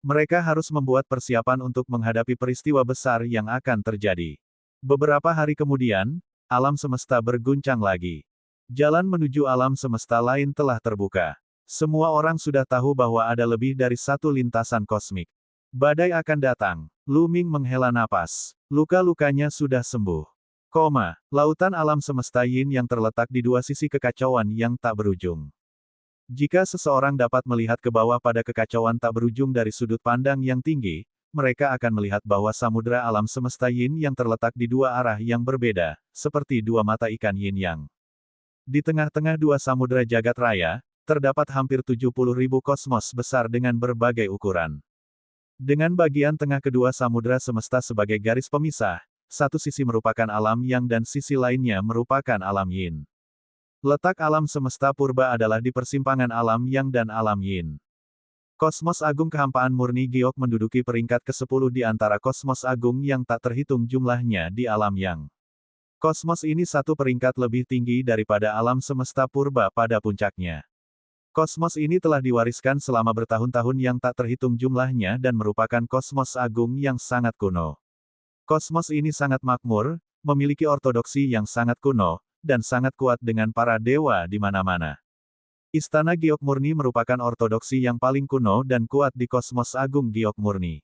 Mereka harus membuat persiapan untuk menghadapi peristiwa besar yang akan terjadi. Beberapa hari kemudian, alam semesta berguncang lagi. Jalan menuju alam semesta lain telah terbuka. Semua orang sudah tahu bahwa ada lebih dari satu lintasan kosmik. Badai akan datang. Luming menghela napas. Luka-lukanya sudah sembuh. Lautan alam semesta Yin yang terletak di dua sisi kekacauan yang tak berujung. Jika seseorang dapat melihat ke bawah pada kekacauan tak berujung dari sudut pandang yang tinggi, mereka akan melihat bahwa samudera alam semesta Yin yang terletak di dua arah yang berbeda, seperti dua mata ikan Yin Yang. Di tengah-tengah dua samudera jagat raya, terdapat hampir 70.000 kosmos besar dengan berbagai ukuran. Dengan bagian tengah kedua samudera semesta sebagai garis pemisah, satu sisi merupakan alam Yang dan sisi lainnya merupakan alam Yin. Letak alam semesta purba adalah di persimpangan alam Yang dan alam Yin. Kosmos Agung Kehampaan Murni Giok menduduki peringkat ke-10 di antara kosmos agung yang tak terhitung jumlahnya di alam Yang. Kosmos ini satu peringkat lebih tinggi daripada alam semesta purba pada puncaknya. Kosmos ini telah diwariskan selama bertahun-tahun yang tak terhitung jumlahnya dan merupakan kosmos agung yang sangat kuno. Kosmos ini sangat makmur, memiliki ortodoksi yang sangat kuno, dan sangat kuat dengan para dewa di mana-mana. Istana Giok Murni merupakan ortodoksi yang paling kuno dan kuat di kosmos agung Giok Murni.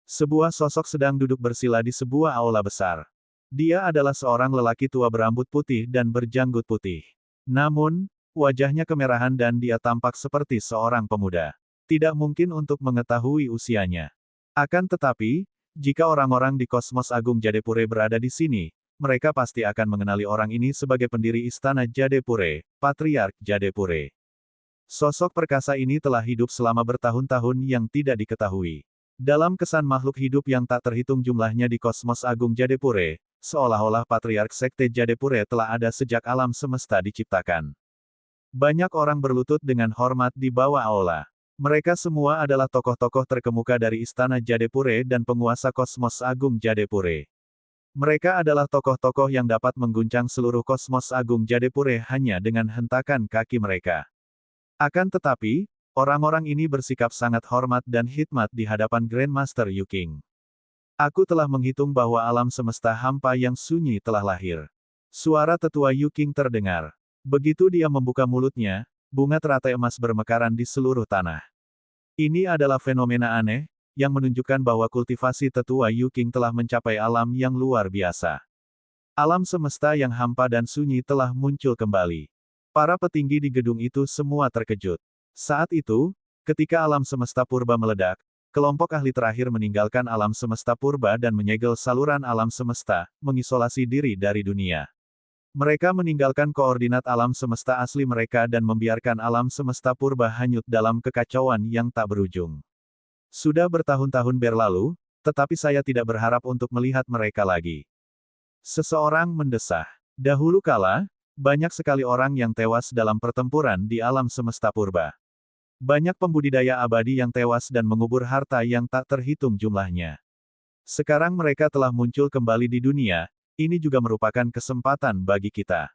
Sebuah sosok sedang duduk bersila di sebuah aula besar. Dia adalah seorang lelaki tua berambut putih dan berjanggut putih. Namun, wajahnya kemerahan dan dia tampak seperti seorang pemuda. Tidak mungkin untuk mengetahui usianya. Akan tetapi, jika orang-orang di kosmos agung Jadepure berada di sini, mereka pasti akan mengenali orang ini sebagai pendiri istana Jadepure, Patriark Jadepure. Sosok perkasa ini telah hidup selama bertahun-tahun yang tidak diketahui. Dalam kesan makhluk hidup yang tak terhitung jumlahnya di kosmos agung Jadepure, seolah-olah Patriark Sekte Jadepure telah ada sejak alam semesta diciptakan. Banyak orang berlutut dengan hormat di bawah aula. Mereka semua adalah tokoh-tokoh terkemuka dari istana Jadepure dan penguasa kosmos agung Jadepure. Mereka adalah tokoh-tokoh yang dapat mengguncang seluruh kosmos agung Jadepure hanya dengan hentakan kaki mereka. Akan tetapi, orang-orang ini bersikap sangat hormat dan hikmat di hadapan Grandmaster Yu King. Aku telah menghitung bahwa alam semesta hampa yang sunyi telah lahir. Suara tetua Yu King terdengar. Begitu dia membuka mulutnya, bunga teratai emas bermekaran di seluruh tanah. Ini adalah fenomena aneh, yang menunjukkan bahwa kultivasi tetua Yu King telah mencapai alam yang luar biasa. Alam semesta yang hampa dan sunyi telah muncul kembali. Para petinggi di gedung itu semua terkejut. Saat itu, ketika alam semesta purba meledak, kelompok ahli terakhir meninggalkan alam semesta purba dan menyegel saluran alam semesta, mengisolasi diri dari dunia. Mereka meninggalkan koordinat alam semesta asli mereka dan membiarkan alam semesta purba hanyut dalam kekacauan yang tak berujung. Sudah bertahun-tahun berlalu, tetapi saya tidak berharap untuk melihat mereka lagi. Seseorang mendesah. Dahulu kala, banyak sekali orang yang tewas dalam pertempuran di alam semesta purba. Banyak pembudidaya abadi yang tewas dan mengubur harta yang tak terhitung jumlahnya. Sekarang mereka telah muncul kembali di dunia. Ini juga merupakan kesempatan bagi kita.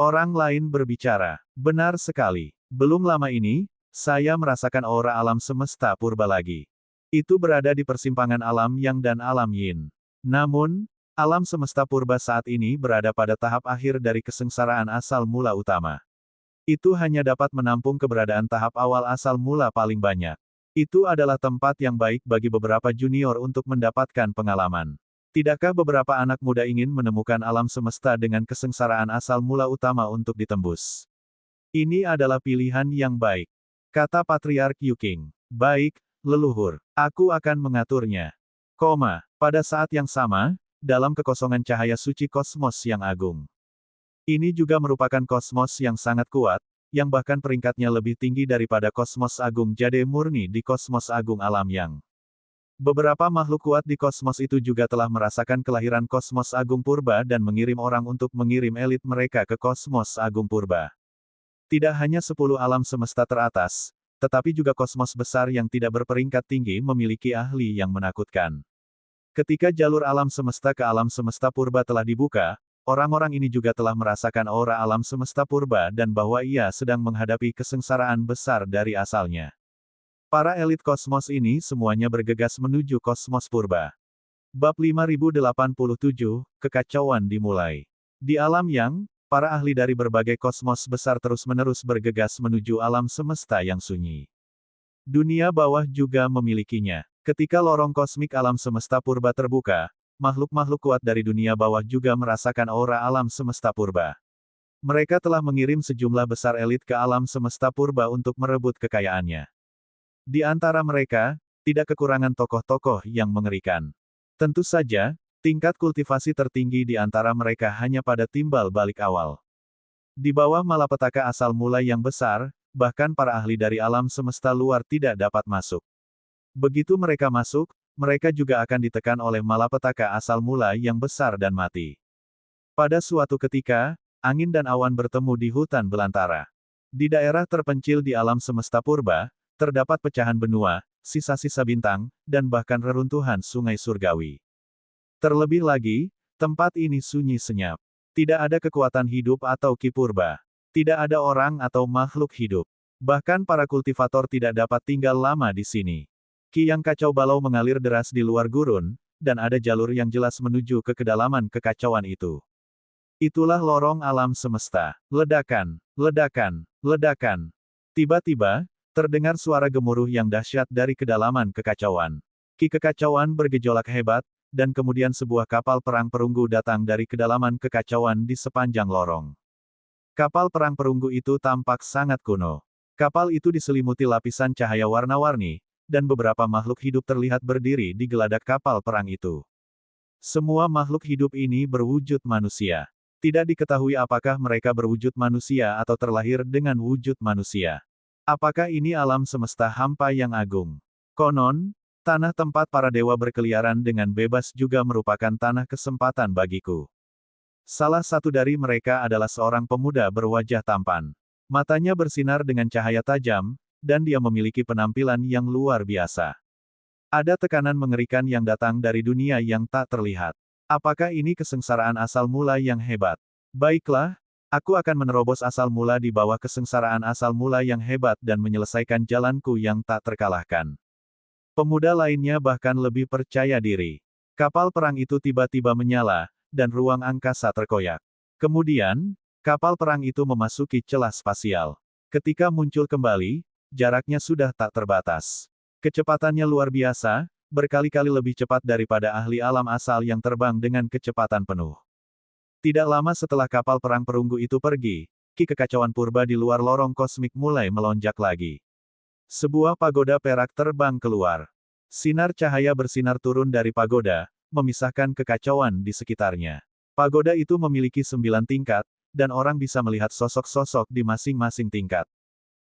Orang lain berbicara. Benar sekali. Belum lama ini, saya merasakan aura alam semesta purba lagi. Itu berada di persimpangan alam Yang dan alam Yin. Namun, alam semesta purba saat ini berada pada tahap akhir dari kesengsaraan asal mula utama. Itu hanya dapat menampung keberadaan tahap awal asal mula paling banyak. Itu adalah tempat yang baik bagi beberapa junior untuk mendapatkan pengalaman. Tidakkah beberapa anak muda ingin menemukan alam semesta dengan kesengsaraan asal mula utama untuk ditembus? Ini adalah pilihan yang baik. Kata Patriark Yuking. Baik, leluhur. Aku akan mengaturnya. Pada saat yang sama, dalam kekosongan cahaya suci kosmos yang agung. Ini juga merupakan kosmos yang sangat kuat, yang bahkan peringkatnya lebih tinggi daripada kosmos agung jade murni di kosmos agung alam yang. Beberapa makhluk kuat di kosmos itu juga telah merasakan kelahiran kosmos agung purba dan mengirim orang untuk mengirim elit mereka ke kosmos agung purba. Tidak hanya 10 alam semesta teratas, tetapi juga kosmos besar yang tidak berperingkat tinggi memiliki ahli yang menakutkan. Ketika jalur alam semesta ke alam semesta purba telah dibuka, orang-orang ini juga telah merasakan aura alam semesta purba dan bahwa ia sedang menghadapi kesengsaraan besar dari asalnya. Para elit kosmos ini semuanya bergegas menuju kosmos purba. Bab 5087, Kekacauan dimulai. Di alam yang, para ahli dari berbagai kosmos besar terus-menerus bergegas menuju alam semesta yang sunyi. Dunia bawah juga memilikinya. Ketika lorong kosmik alam semesta purba terbuka, makhluk-makhluk kuat dari dunia bawah juga merasakan aura alam semesta purba. Mereka telah mengirim sejumlah besar elit ke alam semesta purba untuk merebut kekayaannya. Di antara mereka, tidak kekurangan tokoh-tokoh yang mengerikan. Tentu saja, tingkat kultivasi tertinggi di antara mereka hanya pada timbal balik awal. Di bawah malapetaka asal mula yang besar, bahkan para ahli dari alam semesta luar tidak dapat masuk. Begitu mereka masuk, mereka juga akan ditekan oleh malapetaka asal mula yang besar dan mati. Pada suatu ketika, angin dan awan bertemu di hutan belantara. Di daerah terpencil di alam semesta purba, terdapat pecahan benua, sisa-sisa bintang, dan bahkan reruntuhan sungai surgawi. Terlebih lagi, tempat ini sunyi senyap. Tidak ada kekuatan hidup atau ki purba. Tidak ada orang atau makhluk hidup. Bahkan para kultivator tidak dapat tinggal lama di sini. Ki yang kacau balau mengalir deras di luar gurun, dan ada jalur yang jelas menuju ke kedalaman kekacauan itu. Itulah lorong alam semesta. Ledakan, ledakan, ledakan. Tiba-tiba, terdengar suara gemuruh yang dahsyat dari kedalaman kekacauan. Ki kekacauan bergejolak hebat, dan kemudian sebuah kapal perang perunggu datang dari kedalaman kekacauan di sepanjang lorong. Kapal perang perunggu itu tampak sangat kuno. Kapal itu diselimuti lapisan cahaya warna-warni, dan beberapa makhluk hidup terlihat berdiri di geladak kapal perang itu. Semua makhluk hidup ini berwujud manusia. Tidak diketahui apakah mereka berwujud manusia atau terlahir dengan wujud manusia. Apakah ini alam semesta hampa yang agung? Konon, tanah tempat para dewa berkeliaran dengan bebas juga merupakan tanah kesempatan bagiku. Salah satu dari mereka adalah seorang pemuda berwajah tampan. Matanya bersinar dengan cahaya tajam, dan dia memiliki penampilan yang luar biasa. Ada tekanan mengerikan yang datang dari dunia yang tak terlihat. Apakah ini kesengsaraan asal mula yang hebat? Baiklah, aku akan menerobos asal mula di bawah kesengsaraan asal mula yang hebat dan menyelesaikan jalanku yang tak terkalahkan. Pemuda lainnya bahkan lebih percaya diri. Kapal perang itu tiba-tiba menyala, dan ruang angkasa terkoyak. Kemudian, kapal perang itu memasuki celah spasial. Ketika muncul kembali, jaraknya sudah tak terbatas. Kecepatannya luar biasa, berkali-kali lebih cepat daripada ahli alam asal yang terbang dengan kecepatan penuh. Tidak lama setelah kapal perang perunggu itu pergi, ki kekacauan purba di luar lorong kosmik mulai melonjak lagi. Sebuah pagoda perak terbang keluar. Sinar cahaya bersinar turun dari pagoda, memisahkan kekacauan di sekitarnya. Pagoda itu memiliki 9 tingkat, dan orang bisa melihat sosok-sosok di masing-masing tingkat.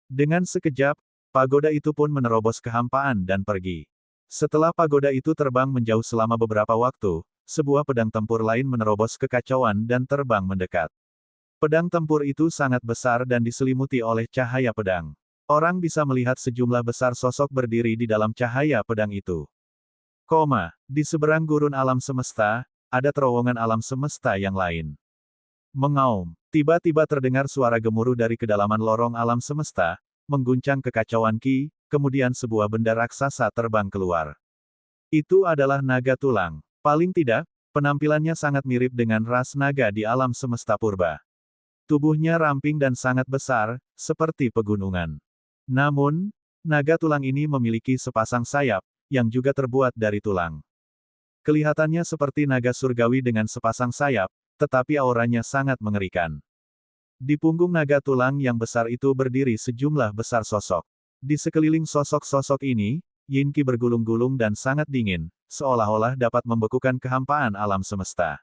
Dengan sekejap, pagoda itu pun menerobos kehampaan dan pergi. Setelah pagoda itu terbang menjauh selama beberapa waktu, sebuah pedang tempur lain menerobos kekacauan dan terbang mendekat. Pedang tempur itu sangat besar dan diselimuti oleh cahaya pedang. Orang bisa melihat sejumlah besar sosok berdiri di dalam cahaya pedang itu. Di seberang gurun alam semesta, ada terowongan alam semesta yang lain. Mengaum. Tiba-tiba terdengar suara gemuruh dari kedalaman lorong alam semesta, mengguncang kekacauan ki, kemudian sebuah benda raksasa terbang keluar. Itu adalah naga tulang. Paling tidak, penampilannya sangat mirip dengan ras naga di alam semesta purba. Tubuhnya ramping dan sangat besar, seperti pegunungan. Namun, naga tulang ini memiliki sepasang sayap, yang juga terbuat dari tulang. Kelihatannya seperti naga surgawi dengan sepasang sayap, tetapi auranya sangat mengerikan. Di punggung naga tulang yang besar itu berdiri sejumlah besar sosok. Di sekeliling sosok-sosok ini, Yin Qi bergulung-gulung dan sangat dingin, seolah-olah dapat membekukan kehampaan alam semesta.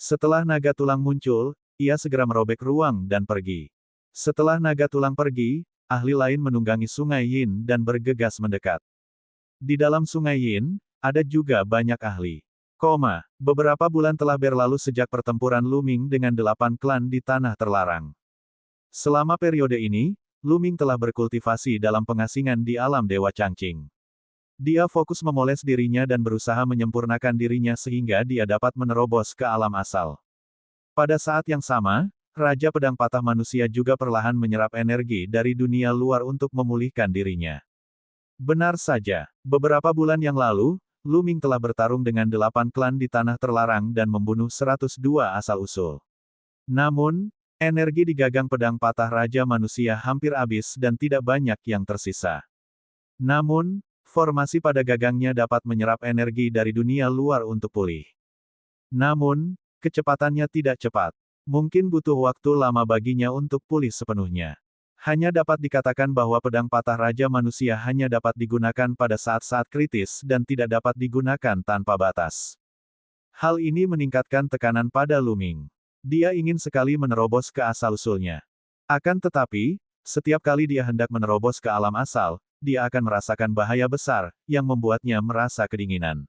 Setelah naga tulang muncul, ia segera merobek ruang dan pergi. Setelah naga tulang pergi, ahli lain menunggangi sungai Yin dan bergegas mendekat. Di dalam sungai Yin, ada juga banyak ahli. Beberapa bulan telah berlalu sejak pertempuran Lu Ming dengan 8 klan di Tanah Terlarang. Selama periode ini, Lu Ming telah berkultivasi dalam pengasingan di alam Dewa Changqing. Dia fokus memoles dirinya dan berusaha menyempurnakan dirinya sehingga dia dapat menerobos ke alam asal. Pada saat yang sama, Raja Pedang Patah Manusia juga perlahan menyerap energi dari dunia luar untuk memulihkan dirinya. Benar saja, beberapa bulan yang lalu, Lu Ming telah bertarung dengan 8 klan di Tanah Terlarang dan membunuh 102 asal-usul. Namun, energi di gagang pedang patah Raja Manusia hampir habis dan tidak banyak yang tersisa. Namun, formasi pada gagangnya dapat menyerap energi dari dunia luar untuk pulih. Namun, kecepatannya tidak cepat. Mungkin butuh waktu lama baginya untuk pulih sepenuhnya. Hanya dapat dikatakan bahwa pedang patah Raja Manusia hanya dapat digunakan pada saat-saat kritis dan tidak dapat digunakan tanpa batas. Hal ini meningkatkan tekanan pada Lu Ming. Dia ingin sekali menerobos ke asal-usulnya. Akan tetapi, setiap kali dia hendak menerobos ke alam asal, dia akan merasakan bahaya besar, yang membuatnya merasa kedinginan.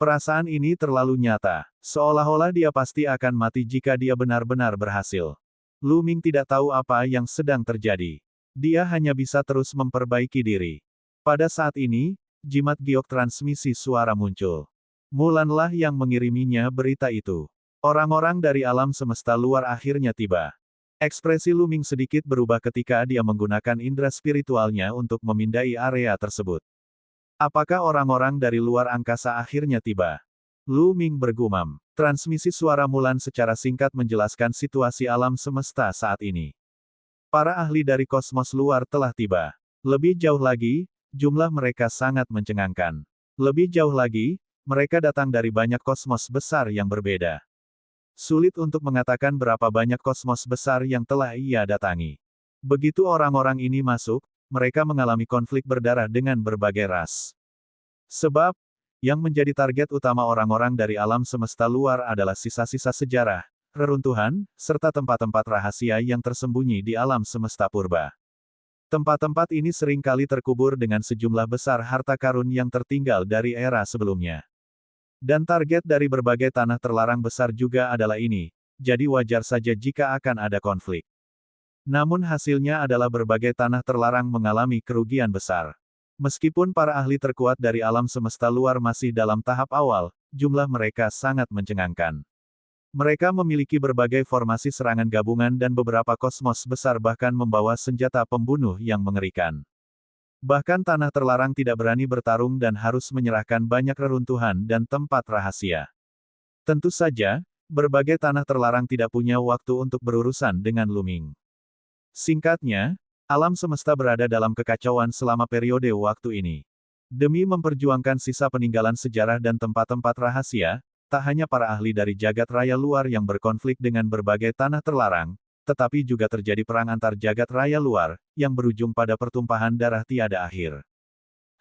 Perasaan ini terlalu nyata, seolah-olah dia pasti akan mati jika dia benar-benar berhasil. Lu Ming tidak tahu apa yang sedang terjadi. Dia hanya bisa terus memperbaiki diri. Pada saat ini, jimat giok transmisi suara muncul. Mulanlah yang mengiriminya berita itu. Orang-orang dari alam semesta luar akhirnya tiba. Ekspresi Lu Ming sedikit berubah ketika dia menggunakan indera spiritualnya untuk memindai area tersebut. Apakah orang-orang dari luar angkasa akhirnya tiba? Lu Ming bergumam. Transmisi suara Mulan secara singkat menjelaskan situasi alam semesta saat ini. Para ahli dari kosmos luar telah tiba. Lebih jauh lagi, jumlah mereka sangat mencengangkan. Lebih jauh lagi, mereka datang dari banyak kosmos besar yang berbeda. Sulit untuk mengatakan berapa banyak kosmos besar yang telah ia datangi. Begitu orang-orang ini masuk, mereka mengalami konflik berdarah dengan berbagai ras. Sebab, yang menjadi target utama orang-orang dari alam semesta luar adalah sisa-sisa sejarah, reruntuhan, serta tempat-tempat rahasia yang tersembunyi di alam semesta purba. Tempat-tempat ini seringkali terkubur dengan sejumlah besar harta karun yang tertinggal dari era sebelumnya. Dan target dari berbagai tanah terlarang besar juga adalah ini, jadi wajar saja jika akan ada konflik. Namun hasilnya adalah berbagai tanah terlarang mengalami kerugian besar. Meskipun para ahli terkuat dari alam semesta luar masih dalam tahap awal, jumlah mereka sangat mencengangkan. Mereka memiliki berbagai formasi serangan gabungan dan beberapa kosmos besar bahkan membawa senjata pembunuh yang mengerikan. Bahkan tanah terlarang tidak berani bertarung dan harus menyerahkan banyak reruntuhan dan tempat rahasia. Tentu saja, berbagai tanah terlarang tidak punya waktu untuk berurusan dengan Lu Ming. Singkatnya, alam semesta berada dalam kekacauan selama periode waktu ini. Demi memperjuangkan sisa peninggalan sejarah dan tempat-tempat rahasia, tak hanya para ahli dari jagat raya luar yang berkonflik dengan berbagai tanah terlarang, tetapi juga terjadi perang antar jagat raya luar, yang berujung pada pertumpahan darah tiada akhir.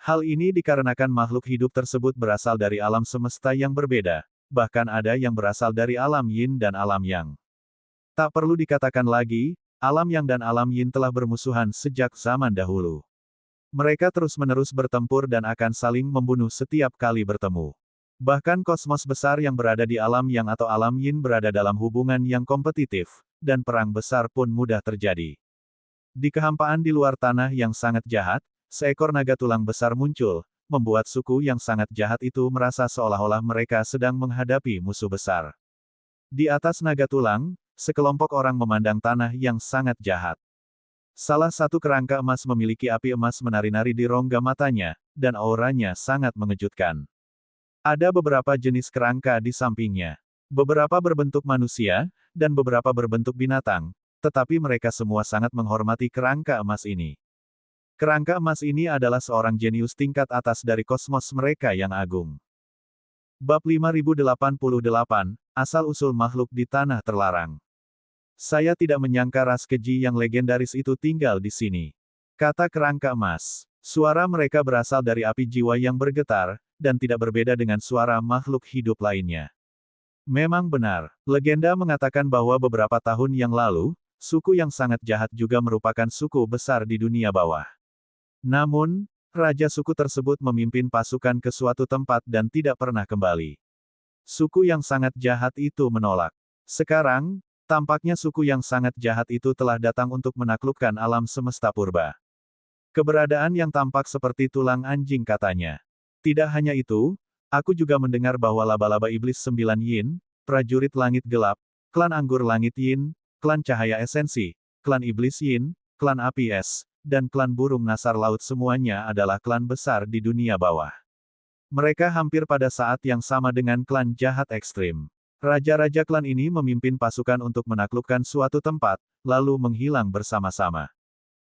Hal ini dikarenakan makhluk hidup tersebut berasal dari alam semesta yang berbeda, bahkan ada yang berasal dari alam Yin dan alam Yang. Tak perlu dikatakan lagi, alam Yang dan alam Yin telah bermusuhan sejak zaman dahulu. Mereka terus-menerus bertempur dan akan saling membunuh setiap kali bertemu. Bahkan kosmos besar yang berada di alam Yang atau alam Yin berada dalam hubungan yang kompetitif, dan perang besar pun mudah terjadi. Di kehampaan di luar tanah yang sangat jahat, seekor naga tulang besar muncul, membuat suku yang sangat jahat itu merasa seolah-olah mereka sedang menghadapi musuh besar. Di atas naga tulang, sekelompok orang memandang tanah yang sangat jahat. Salah satu kerangka emas memiliki api emas menari-nari di rongga matanya, dan auranya sangat mengejutkan. Ada beberapa jenis kerangka di sampingnya. Beberapa berbentuk manusia, dan beberapa berbentuk binatang, tetapi mereka semua sangat menghormati kerangka emas ini. Kerangka emas ini adalah seorang jenius tingkat atas dari kosmos mereka yang agung. Bab 5088, Asal-usul makhluk di Tanah Terlarang. Saya tidak menyangka ras keji yang legendaris itu tinggal di sini. Kata kerangka emas. Suara mereka berasal dari api jiwa yang bergetar, dan tidak berbeda dengan suara makhluk hidup lainnya. Memang benar, legenda mengatakan bahwa beberapa tahun yang lalu, suku yang sangat jahat juga merupakan suku besar di dunia bawah. Namun, raja suku tersebut memimpin pasukan ke suatu tempat dan tidak pernah kembali. Suku yang sangat jahat itu menolak. Sekarang, tampaknya suku yang sangat jahat itu telah datang untuk menaklukkan alam semesta purba. Keberadaan yang tampak seperti tulang anjing katanya. Tidak hanya itu, aku juga mendengar bahwa laba-laba iblis 9 yin, prajurit langit gelap, klan anggur langit yin, klan cahaya esensi, klan iblis yin, klan api es, dan klan burung nasar laut semuanya adalah klan besar di dunia bawah. Mereka hampir pada saat yang sama dengan klan jahat ekstrim. Raja-raja klan ini memimpin pasukan untuk menaklukkan suatu tempat, lalu menghilang bersama-sama.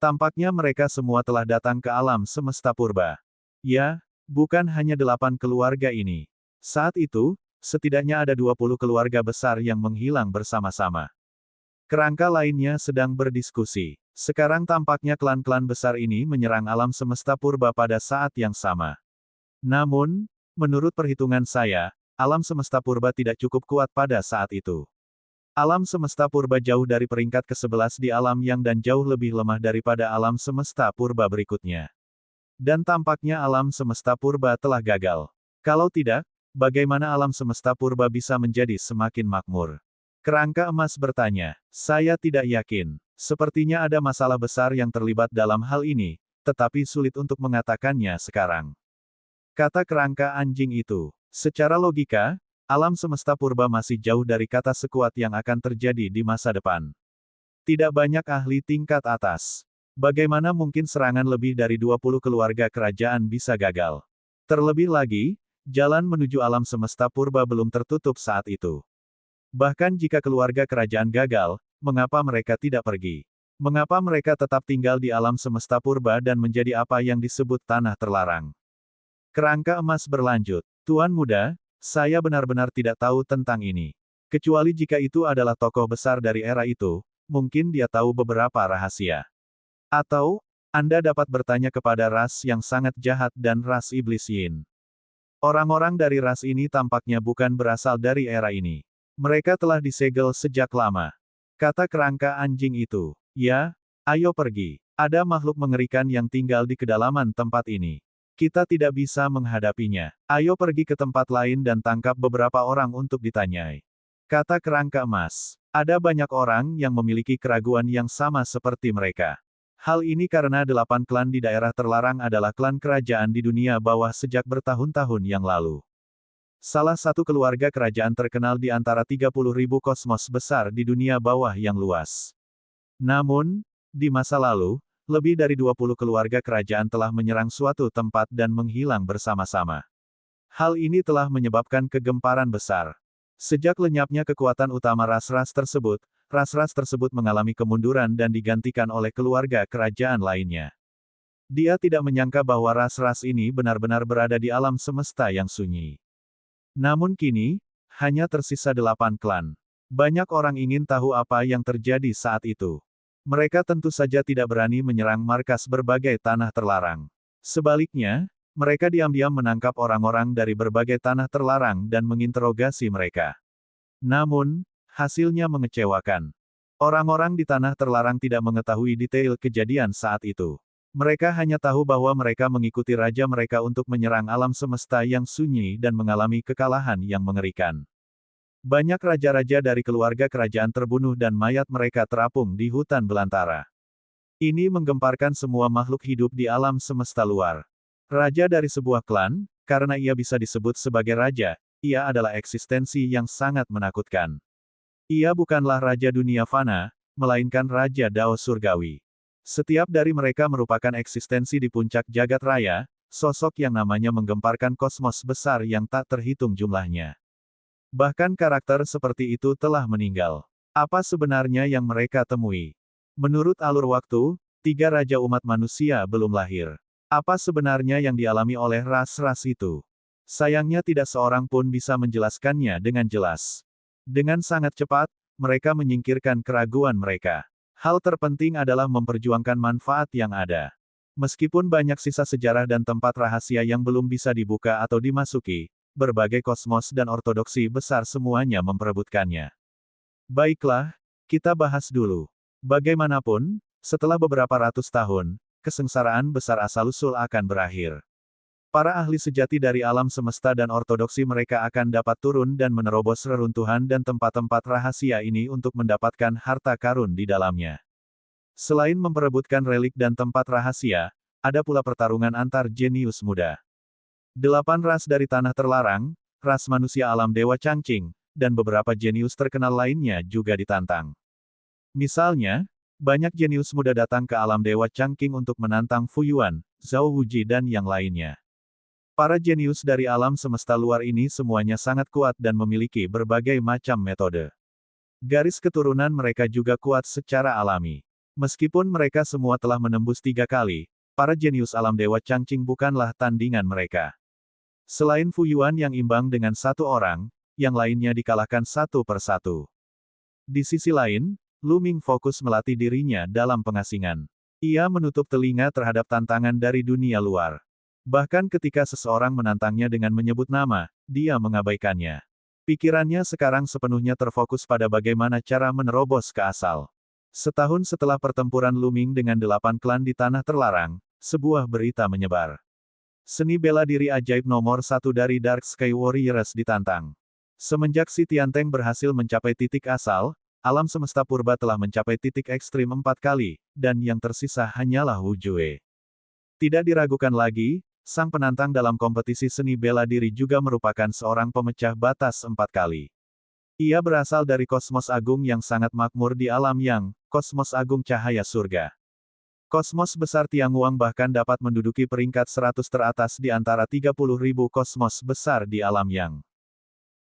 Tampaknya mereka semua telah datang ke alam semesta purba. Ya, bukan hanya 8 keluarga ini. Saat itu, setidaknya ada 20 keluarga besar yang menghilang bersama-sama. Kerangka lainnya sedang berdiskusi. Sekarang tampaknya klan-klan besar ini menyerang alam semesta purba pada saat yang sama. Namun, menurut perhitungan saya, alam semesta purba tidak cukup kuat pada saat itu. Alam semesta purba jauh dari peringkat ke-11 di alam yang dan jauh lebih lemah daripada alam semesta purba berikutnya. Dan tampaknya alam semesta purba telah gagal. Kalau tidak, bagaimana alam semesta purba bisa menjadi semakin makmur? Kerangka emas bertanya. Saya tidak yakin. Sepertinya ada masalah besar yang terlibat dalam hal ini, tetapi sulit untuk mengatakannya sekarang. Kata kerangka anjing itu. Secara logika, alam semesta purba masih jauh dari kata sekuat yang akan terjadi di masa depan. Tidak banyak ahli tingkat atas. Bagaimana mungkin serangan lebih dari 20 keluarga kerajaan bisa gagal? Terlebih lagi, jalan menuju alam semesta purba belum tertutup saat itu. Bahkan jika keluarga kerajaan gagal, mengapa mereka tidak pergi? Mengapa mereka tetap tinggal di alam semesta purba dan menjadi apa yang disebut tanah terlarang? Kerangka emas berlanjut. Tuan muda, saya benar-benar tidak tahu tentang ini. Kecuali jika itu adalah tokoh besar dari era itu, mungkin dia tahu beberapa rahasia. Atau, Anda dapat bertanya kepada ras yang sangat jahat dan ras iblis yin. Orang-orang dari ras ini tampaknya bukan berasal dari era ini. Mereka telah disegel sejak lama. Kata kerangka anjing itu. Ya, ayo pergi. Ada makhluk mengerikan yang tinggal di kedalaman tempat ini. Kita tidak bisa menghadapinya. Ayo pergi ke tempat lain dan tangkap beberapa orang untuk ditanyai. Kata kerangka emas. Ada banyak orang yang memiliki keraguan yang sama seperti mereka. Hal ini karena 8 klan di daerah terlarang adalah klan kerajaan di dunia bawah sejak bertahun-tahun yang lalu. Salah satu keluarga kerajaan terkenal di antara 30.000 kosmos besar di dunia bawah yang luas. Namun, di masa lalu, lebih dari 20 keluarga kerajaan telah menyerang suatu tempat dan menghilang bersama-sama. Hal ini telah menyebabkan kegemparan besar. Sejak lenyapnya kekuatan utama ras-ras tersebut mengalami kemunduran dan digantikan oleh keluarga kerajaan lainnya. Dia tidak menyangka bahwa ras-ras ini benar-benar berada di alam semesta yang sunyi. Namun kini, hanya tersisa 8 klan. Banyak orang ingin tahu apa yang terjadi saat itu. Mereka tentu saja tidak berani menyerang markas berbagai tanah terlarang. Sebaliknya, mereka diam-diam menangkap orang-orang dari berbagai tanah terlarang dan menginterogasi mereka. Namun, hasilnya mengecewakan. Orang-orang di tanah terlarang tidak mengetahui detail kejadian saat itu. Mereka hanya tahu bahwa mereka mengikuti raja mereka untuk menyerang alam semesta yang sunyi dan mengalami kekalahan yang mengerikan. Banyak raja-raja dari keluarga kerajaan terbunuh dan mayat mereka terapung di hutan belantara. Ini menggemparkan semua makhluk hidup di alam semesta luar. Raja dari sebuah klan, karena ia bisa disebut sebagai raja, ia adalah eksistensi yang sangat menakutkan. Ia bukanlah raja dunia fana, melainkan raja Dao surgawi. Setiap dari mereka merupakan eksistensi di puncak jagat raya, sosok yang namanya menggemparkan kosmos besar yang tak terhitung jumlahnya. Bahkan karakter seperti itu telah meninggal. Apa sebenarnya yang mereka temui? Menurut alur waktu, 3 raja umat manusia belum lahir. Apa sebenarnya yang dialami oleh ras-ras itu? Sayangnya tidak seorang pun bisa menjelaskannya dengan jelas. Dengan sangat cepat, mereka menyingkirkan keraguan mereka. Hal terpenting adalah memperjuangkan manfaat yang ada. Meskipun banyak sisa sejarah dan tempat rahasia yang belum bisa dibuka atau dimasuki, berbagai kosmos dan ortodoksi besar semuanya memperebutkannya. Baiklah, kita bahas dulu. Bagaimanapun, setelah beberapa ratus tahun, kesengsaraan besar asal-usul akan berakhir. Para ahli sejati dari alam semesta dan ortodoksi mereka akan dapat turun dan menerobos reruntuhan dan tempat-tempat rahasia ini untuk mendapatkan harta karun di dalamnya. Selain memperebutkan relik dan tempat rahasia, ada pula pertarungan antar jenius muda. 8 ras dari tanah terlarang, ras manusia alam Dewa Changqing, dan beberapa jenius terkenal lainnya juga ditantang. Misalnya, banyak jenius muda datang ke alam Dewa Changqing untuk menantang Fu Yuan, Zhao Wuji dan yang lainnya. Para jenius dari alam semesta luar ini semuanya sangat kuat dan memiliki berbagai macam metode. Garis keturunan mereka juga kuat secara alami. Meskipun mereka semua telah menembus 3 kali, para jenius alam Dewa Changqing bukanlah tandingan mereka. Selain Fu Yuan yang imbang dengan 1 orang, yang lainnya dikalahkan satu persatu. Di sisi lain, Lu Ming fokus melatih dirinya dalam pengasingan. Ia menutup telinga terhadap tantangan dari dunia luar. Bahkan ketika seseorang menantangnya dengan menyebut nama, dia mengabaikannya. Pikirannya sekarang sepenuhnya terfokus pada bagaimana cara menerobos ke asal. Setahun setelah pertempuran Lu Ming dengan 8 klan di Tanah Terlarang, sebuah berita menyebar. Seni bela diri ajaib nomor 1 dari Dark Sky Warriors ditantang. Semenjak Si Tianteng berhasil mencapai titik asal, alam semesta purba telah mencapai titik ekstrim 4 kali, dan yang tersisa hanyalah Wu Jue. Tidak diragukan lagi, sang penantang dalam kompetisi seni bela diri juga merupakan seorang pemecah batas 4 kali. Ia berasal dari kosmos agung yang sangat makmur di alam yang, kosmos agung cahaya surga. Kosmos besar Tianguang bahkan dapat menduduki peringkat 100 teratas di antara 30.000 kosmos besar di alam yang.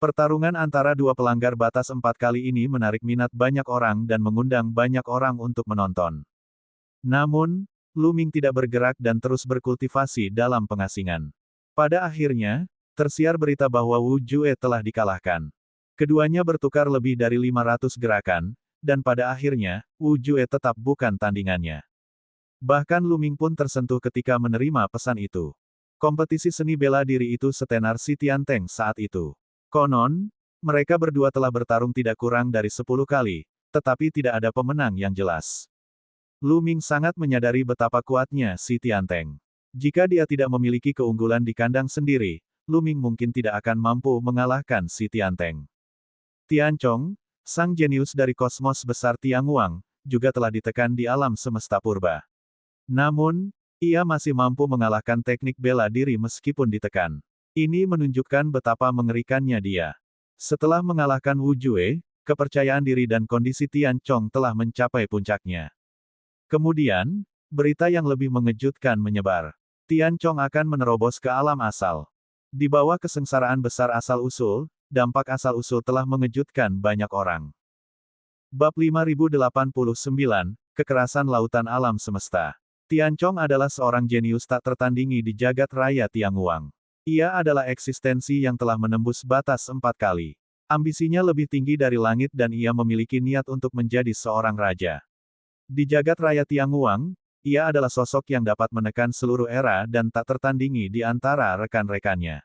Pertarungan antara dua pelanggar batas 4 kali ini menarik minat banyak orang dan mengundang banyak orang untuk menonton. Namun, Lu Ming tidak bergerak dan terus berkultivasi dalam pengasingan. Pada akhirnya, tersiar berita bahwa Wu Jue telah dikalahkan. Keduanya bertukar lebih dari 500 gerakan, dan pada akhirnya, Wu Jue tetap bukan tandingannya. Bahkan Lu Ming pun tersentuh ketika menerima pesan itu. Kompetisi seni bela diri itu setenar Si Tianteng saat itu. Konon, mereka berdua telah bertarung tidak kurang dari 10 kali, tetapi tidak ada pemenang yang jelas. Lu Ming sangat menyadari betapa kuatnya Si Tianteng. Jika dia tidak memiliki keunggulan di kandang sendiri, Lu Ming mungkin tidak akan mampu mengalahkan Si Tianteng. Tianchong, sang jenius dari kosmos besar Tianguang, juga telah ditekan di alam semesta purba. Namun, ia masih mampu mengalahkan teknik bela diri meskipun ditekan. Ini menunjukkan betapa mengerikannya dia. Setelah mengalahkan Wu Jue, kepercayaan diri dan kondisi Tianchong telah mencapai puncaknya. Kemudian, berita yang lebih mengejutkan menyebar. Tianchong akan menerobos ke alam asal. Di bawah kesengsaraan besar asal-usul, dampak asal-usul telah mengejutkan banyak orang. Bab 5089, Kekerasan Lautan Alam Semesta. Tianchong adalah seorang jenius tak tertandingi di jagat raya Tianguang. Ia adalah eksistensi yang telah menembus batas 4 kali. Ambisinya lebih tinggi dari langit dan ia memiliki niat untuk menjadi seorang raja. Di jagat raya Tianguang, ia adalah sosok yang dapat menekan seluruh era dan tak tertandingi di antara rekan-rekannya.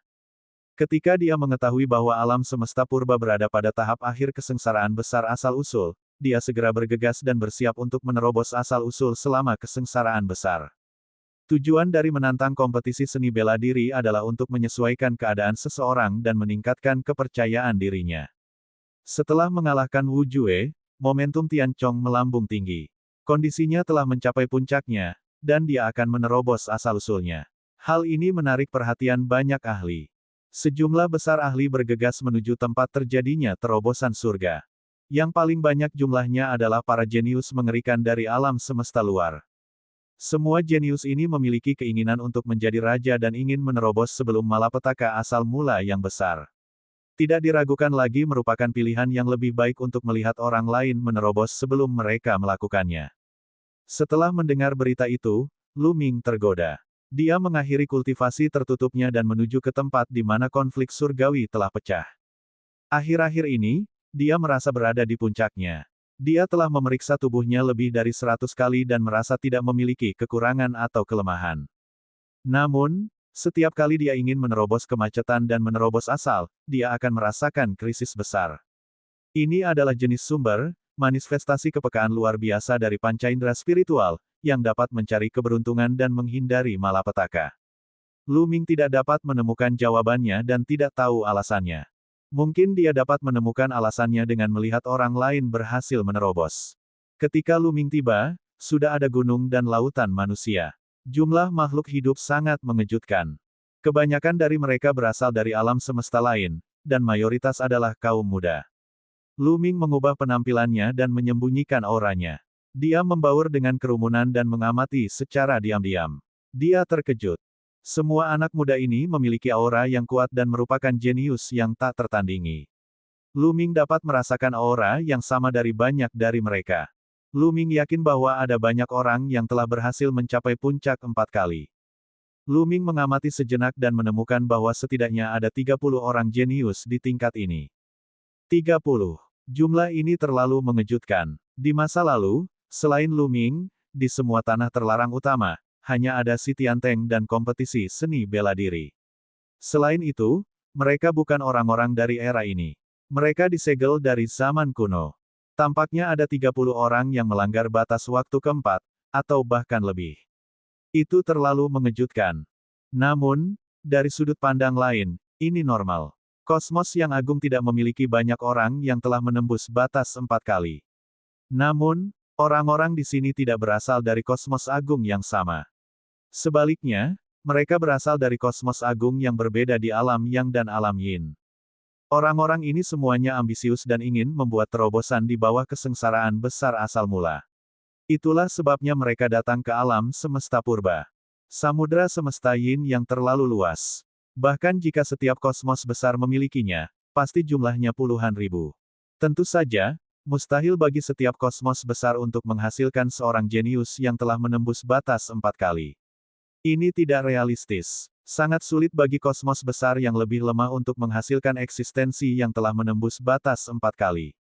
Ketika dia mengetahui bahwa alam semesta purba berada pada tahap akhir kesengsaraan besar asal-usul, dia segera bergegas dan bersiap untuk menerobos asal-usul selama kesengsaraan besar. Tujuan dari menantang kompetisi seni bela diri adalah untuk menyesuaikan keadaan seseorang dan meningkatkan kepercayaan dirinya. Setelah mengalahkan Wu Jue, momentum Tianchong melambung tinggi. Kondisinya telah mencapai puncaknya, dan dia akan menerobos asal-usulnya. Hal ini menarik perhatian banyak ahli. Sejumlah besar ahli bergegas menuju tempat terjadinya terobosan surga. Yang paling banyak jumlahnya adalah para jenius mengerikan dari alam semesta luar. Semua jenius ini memiliki keinginan untuk menjadi raja dan ingin menerobos sebelum malapetaka asal mula yang besar. Tidak diragukan lagi merupakan pilihan yang lebih baik untuk melihat orang lain menerobos sebelum mereka melakukannya. Setelah mendengar berita itu, Lu Ming tergoda. Dia mengakhiri kultivasi tertutupnya dan menuju ke tempat di mana konflik surgawi telah pecah. Akhir-akhir ini, dia merasa berada di puncaknya. Dia telah memeriksa tubuhnya lebih dari 100 kali dan merasa tidak memiliki kekurangan atau kelemahan. Namun, setiap kali dia ingin menerobos kemacetan dan menerobos asal, dia akan merasakan krisis besar. Ini adalah jenis sumber, manifestasi kepekaan luar biasa dari panca indera spiritual, yang dapat mencari keberuntungan dan menghindari malapetaka. Lu Ming tidak dapat menemukan jawabannya dan tidak tahu alasannya. Mungkin dia dapat menemukan alasannya dengan melihat orang lain berhasil menerobos. Ketika Lu Ming tiba, sudah ada gunung dan lautan manusia. Jumlah makhluk hidup sangat mengejutkan. Kebanyakan dari mereka berasal dari alam semesta lain, dan mayoritas adalah kaum muda. Lu Ming mengubah penampilannya dan menyembunyikan auranya. Dia membaur dengan kerumunan dan mengamati secara diam-diam. Dia terkejut. Semua anak muda ini memiliki aura yang kuat dan merupakan jenius yang tak tertandingi. Lu Ming dapat merasakan aura yang sama dari banyak dari mereka. Lu Ming yakin bahwa ada banyak orang yang telah berhasil mencapai puncak 4 kali. Lu Ming mengamati sejenak dan menemukan bahwa setidaknya ada 30 orang jenius di tingkat ini. 30. Jumlah ini terlalu mengejutkan. Di masa lalu, selain Lu Ming, di semua tanah terlarang utama, hanya ada si Tianteng dan kompetisi seni bela diri. Selain itu, mereka bukan orang-orang dari era ini. Mereka disegel dari zaman kuno. Tampaknya ada 30 orang yang melanggar batas waktu keempat, atau bahkan lebih. Itu terlalu mengejutkan. Namun, dari sudut pandang lain, ini normal. Kosmos yang agung tidak memiliki banyak orang yang telah menembus batas 4 kali. Namun, orang-orang di sini tidak berasal dari kosmos agung yang sama. Sebaliknya, mereka berasal dari kosmos agung yang berbeda di alam Yang dan alam Yin. Orang-orang ini semuanya ambisius dan ingin membuat terobosan di bawah kesengsaraan besar asal mula. Itulah sebabnya mereka datang ke alam semesta purba. Samudra semesta Yin yang terlalu luas. Bahkan jika setiap kosmos besar memilikinya, pasti jumlahnya puluhan ribu. Tentu saja, mustahil bagi setiap kosmos besar untuk menghasilkan seorang jenius yang telah menembus batas 4 kali. Ini tidak realistis. Sangat sulit bagi kosmos besar yang lebih lemah untuk menghasilkan eksistensi yang telah menembus batas 4 kali.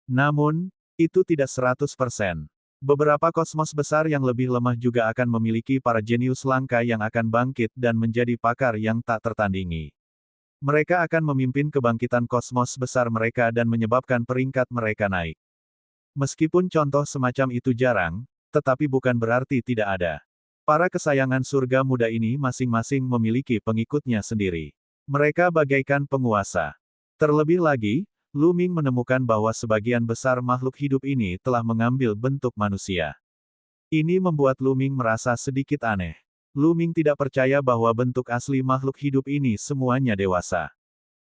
Namun, itu tidak 100%. Beberapa kosmos besar yang lebih lemah juga akan memiliki para jenius langka yang akan bangkit dan menjadi pakar yang tak tertandingi. Mereka akan memimpin kebangkitan kosmos besar mereka dan menyebabkan peringkat mereka naik. Meskipun contoh semacam itu jarang, tetapi bukan berarti tidak ada. Para kesayangan surga muda ini masing-masing memiliki pengikutnya sendiri. Mereka bagaikan penguasa. Terlebih lagi, Lu Ming menemukan bahwa sebagian besar makhluk hidup ini telah mengambil bentuk manusia. Ini membuat Lu Ming merasa sedikit aneh. Lu Ming tidak percaya bahwa bentuk asli makhluk hidup ini semuanya dewasa.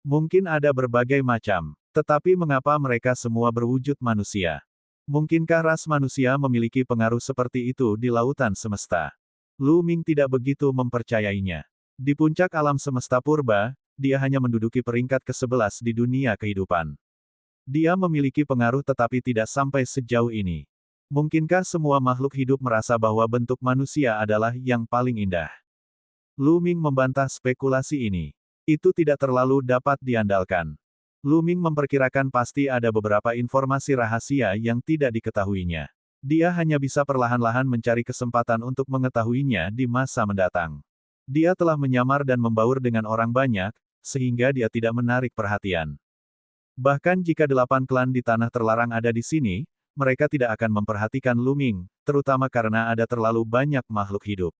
Mungkin ada berbagai macam, tetapi mengapa mereka semua berwujud manusia? Mungkinkah ras manusia memiliki pengaruh seperti itu di lautan semesta? Lu Ming tidak begitu mempercayainya. Di puncak alam semesta purba, dia hanya menduduki peringkat ke-11 di dunia kehidupan. Dia memiliki pengaruh tetapi tidak sampai sejauh ini. Mungkinkah semua makhluk hidup merasa bahwa bentuk manusia adalah yang paling indah? Lu Ming membantah spekulasi ini. Itu tidak terlalu dapat diandalkan. Lu Ming memperkirakan pasti ada beberapa informasi rahasia yang tidak diketahuinya. Dia hanya bisa perlahan-lahan mencari kesempatan untuk mengetahuinya di masa mendatang. Dia telah menyamar dan membaur dengan orang banyak, sehingga dia tidak menarik perhatian. Bahkan jika 8 klan di tanah terlarang ada di sini, mereka tidak akan memperhatikan Lu Ming, terutama karena ada terlalu banyak makhluk hidup.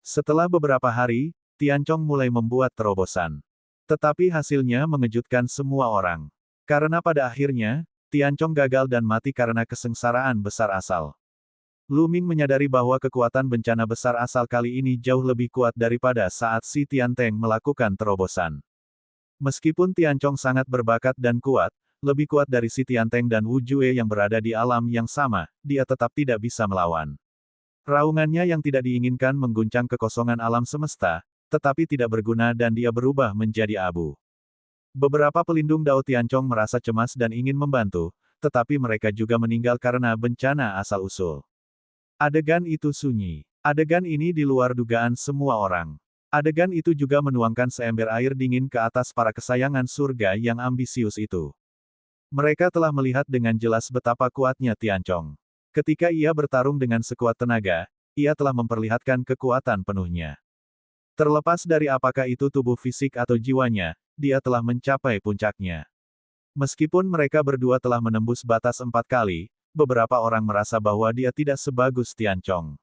Setelah beberapa hari, Tiancong mulai membuat terobosan. Tetapi hasilnya mengejutkan semua orang. Karena pada akhirnya, Tiancong gagal dan mati karena kesengsaraan besar asal. Lu Ming menyadari bahwa kekuatan bencana besar asal kali ini jauh lebih kuat daripada saat si Tianteng melakukan terobosan. Meskipun Tiancong sangat berbakat dan kuat, lebih kuat dari si Tianteng dan Wu Jue yang berada di alam yang sama, dia tetap tidak bisa melawan. Raungannya yang tidak diinginkan mengguncang kekosongan alam semesta, tetapi tidak berguna dan dia berubah menjadi abu. Beberapa pelindung Dao Tiancong merasa cemas dan ingin membantu, tetapi mereka juga meninggal karena bencana asal-usul. Adegan itu sunyi. Adegan ini di luar dugaan semua orang. Adegan itu juga menuangkan seember air dingin ke atas para kesayangan surga yang ambisius itu. Mereka telah melihat dengan jelas betapa kuatnya Tianchong. Ketika ia bertarung dengan sekuat tenaga, ia telah memperlihatkan kekuatan penuhnya. Terlepas dari apakah itu tubuh fisik atau jiwanya, dia telah mencapai puncaknya. Meskipun mereka berdua telah menembus batas 4 kali, beberapa orang merasa bahwa dia tidak sebagus Tianchong.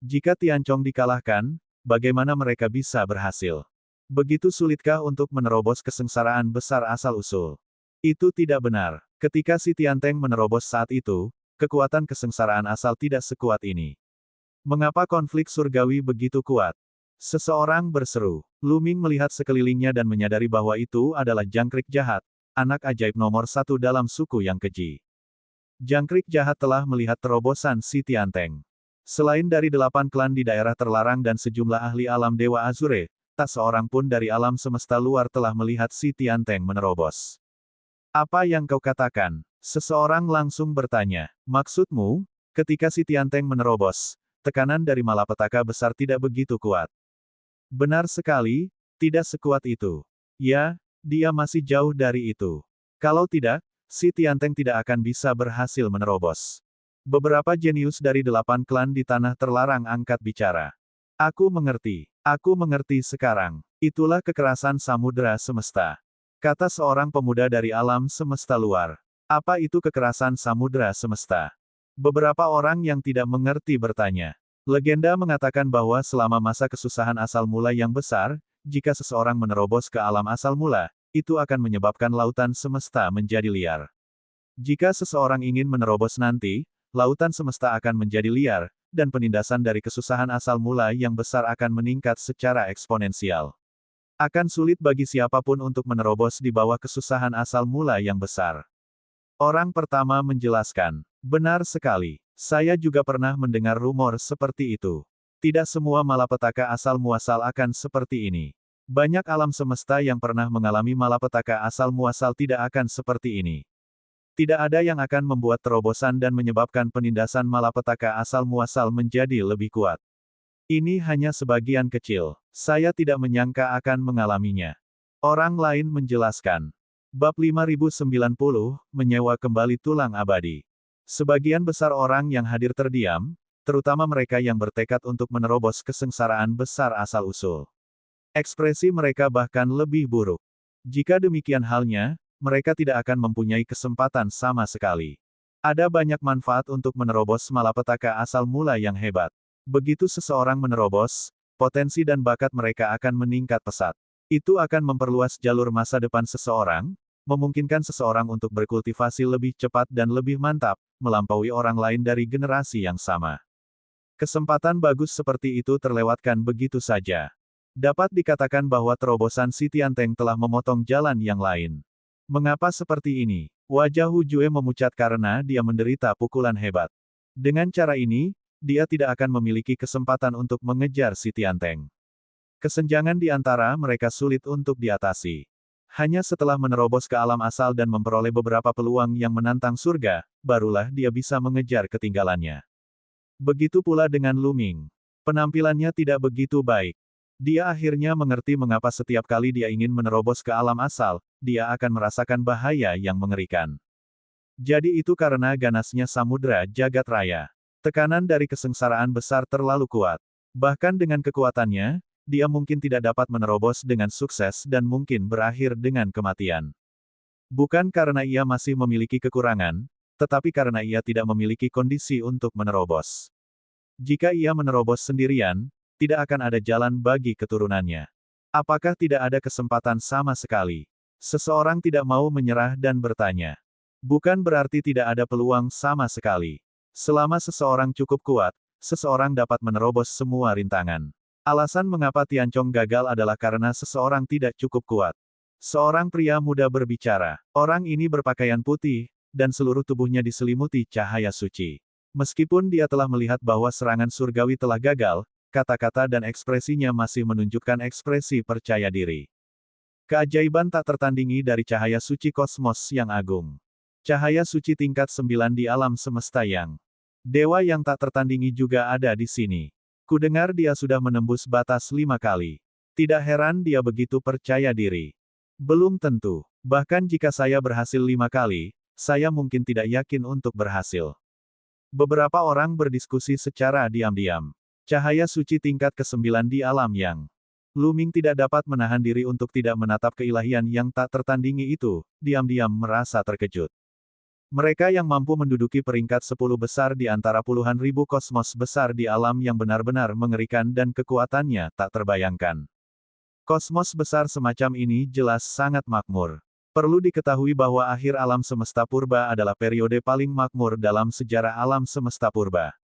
Jika Tianchong dikalahkan, bagaimana mereka bisa berhasil? Begitu sulitkah untuk menerobos kesengsaraan besar asal-usul? Itu tidak benar. Ketika si Tianteng menerobos saat itu, kekuatan kesengsaraan asal tidak sekuat ini. Mengapa konflik surgawi begitu kuat? Seseorang berseru. Lu Ming melihat sekelilingnya dan menyadari bahwa itu adalah jangkrik jahat, anak ajaib nomor 1 dalam suku yang keji. Jangkrik jahat telah melihat terobosan si Tianteng. Selain dari 8 klan di daerah terlarang dan sejumlah ahli alam Dewa Azure, tak seorang pun dari alam semesta luar telah melihat si Tianteng menerobos. Apa yang kau katakan? Seseorang langsung bertanya. Maksudmu, ketika si Tianteng menerobos, tekanan dari malapetaka besar tidak begitu kuat. Benar sekali, tidak sekuat itu. Ya, dia masih jauh dari itu. Kalau tidak, si Tianteng tidak akan bisa berhasil menerobos. Beberapa jenius dari 8 klan di tanah terlarang angkat bicara. Aku mengerti sekarang. Itulah kekerasan samudera semesta. Kata seorang pemuda dari alam semesta luar. Apa itu kekerasan samudera semesta? Beberapa orang yang tidak mengerti bertanya. Legenda mengatakan bahwa selama masa kesusahan asal mula yang besar, jika seseorang menerobos ke alam asal mula, itu akan menyebabkan lautan semesta menjadi liar. Jika seseorang ingin menerobos nanti, lautan semesta akan menjadi liar, dan penindasan dari kesusahan asal mula yang besar akan meningkat secara eksponensial. Akan sulit bagi siapapun untuk menerobos di bawah kesusahan asal mula yang besar. Orang pertama menjelaskan. Benar sekali. Saya juga pernah mendengar rumor seperti itu. Tidak semua malapetaka asal muasal akan seperti ini. Banyak alam semesta yang pernah mengalami malapetaka asal muasal tidak akan seperti ini. Tidak ada yang akan membuat terobosan dan menyebabkan penindasan malapetaka asal muasal menjadi lebih kuat. Ini hanya sebagian kecil. Saya tidak menyangka akan mengalaminya. Orang lain menjelaskan. Bab 5090, menyewa kembali tulang abadi. Sebagian besar orang yang hadir terdiam, terutama mereka yang bertekad untuk menerobos kesengsaraan besar asal-usul. Ekspresi mereka bahkan lebih buruk. Jika demikian halnya, mereka tidak akan mempunyai kesempatan sama sekali. Ada banyak manfaat untuk menerobos malapetaka asal mula yang hebat. Begitu seseorang menerobos, potensi dan bakat mereka akan meningkat pesat. Itu akan memperluas jalur masa depan seseorang, memungkinkan seseorang untuk berkultivasi lebih cepat dan lebih mantap, melampaui orang lain dari generasi yang sama. Kesempatan bagus seperti itu terlewatkan begitu saja. Dapat dikatakan bahwa terobosan si Tianteng telah memotong jalan yang lain. Mengapa seperti ini? Wajah Hu Jue memucat karena dia menderita pukulan hebat. Dengan cara ini, dia tidak akan memiliki kesempatan untuk mengejar si Tianteng. Kesenjangan di antara mereka sulit untuk diatasi. Hanya setelah menerobos ke alam asal dan memperoleh beberapa peluang yang menantang surga, barulah dia bisa mengejar ketinggalannya. Begitu pula dengan Lu Ming. Penampilannya tidak begitu baik. Dia akhirnya mengerti mengapa setiap kali dia ingin menerobos ke alam asal, dia akan merasakan bahaya yang mengerikan. Jadi itu karena ganasnya samudera jagat raya. Tekanan dari kesengsaraan besar terlalu kuat. Bahkan dengan kekuatannya, dia mungkin tidak dapat menerobos dengan sukses dan mungkin berakhir dengan kematian. Bukan karena ia masih memiliki kekurangan, tetapi karena ia tidak memiliki kondisi untuk menerobos. Jika ia menerobos sendirian, tidak akan ada jalan bagi keturunannya. Apakah tidak ada kesempatan sama sekali? Seseorang tidak mau menyerah dan bertanya. Bukan berarti tidak ada peluang sama sekali. Selama seseorang cukup kuat, seseorang dapat menerobos semua rintangan. Alasan mengapa Tianchong gagal adalah karena seseorang tidak cukup kuat. Seorang pria muda berbicara. Orang ini berpakaian putih, dan seluruh tubuhnya diselimuti cahaya suci. Meskipun dia telah melihat bahwa serangan surgawi telah gagal, kata-kata dan ekspresinya masih menunjukkan ekspresi percaya diri. Keajaiban tak tertandingi dari cahaya suci kosmos yang agung. Cahaya suci tingkat 9 di alam semesta yang dewa yang tak tertandingi juga ada di sini. Kudengar dia sudah menembus batas 5 kali. Tidak heran dia begitu percaya diri. Belum tentu. Bahkan jika saya berhasil 5 kali, saya mungkin tidak yakin untuk berhasil. Beberapa orang berdiskusi secara diam-diam. Cahaya suci tingkat ke-9 di alam yang. Lu Ming tidak dapat menahan diri untuk tidak menatap keilahian yang tak tertandingi itu, diam-diam merasa terkejut. Mereka yang mampu menduduki peringkat 10 besar di antara puluhan ribu kosmos besar di alam yang benar-benar mengerikan dan kekuatannya tak terbayangkan. Kosmos besar semacam ini jelas sangat makmur. Perlu diketahui bahwa akhir alam semesta purba adalah periode paling makmur dalam sejarah alam semesta purba.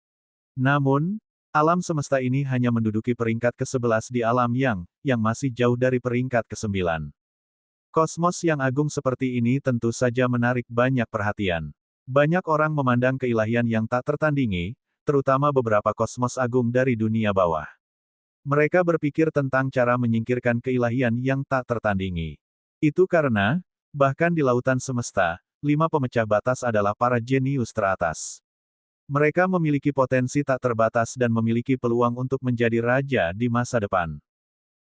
Namun, alam semesta ini hanya menduduki peringkat ke-11 di alam yang masih jauh dari peringkat ke-9. Kosmos yang agung seperti ini tentu saja menarik banyak perhatian. Banyak orang memandang keilahian yang tak tertandingi, terutama beberapa kosmos agung dari dunia bawah. Mereka berpikir tentang cara menyingkirkan keilahian yang tak tertandingi. Itu karena, bahkan di lautan semesta, 5 pemecah batas adalah para jenius teratas. Mereka memiliki potensi tak terbatas dan memiliki peluang untuk menjadi raja di masa depan.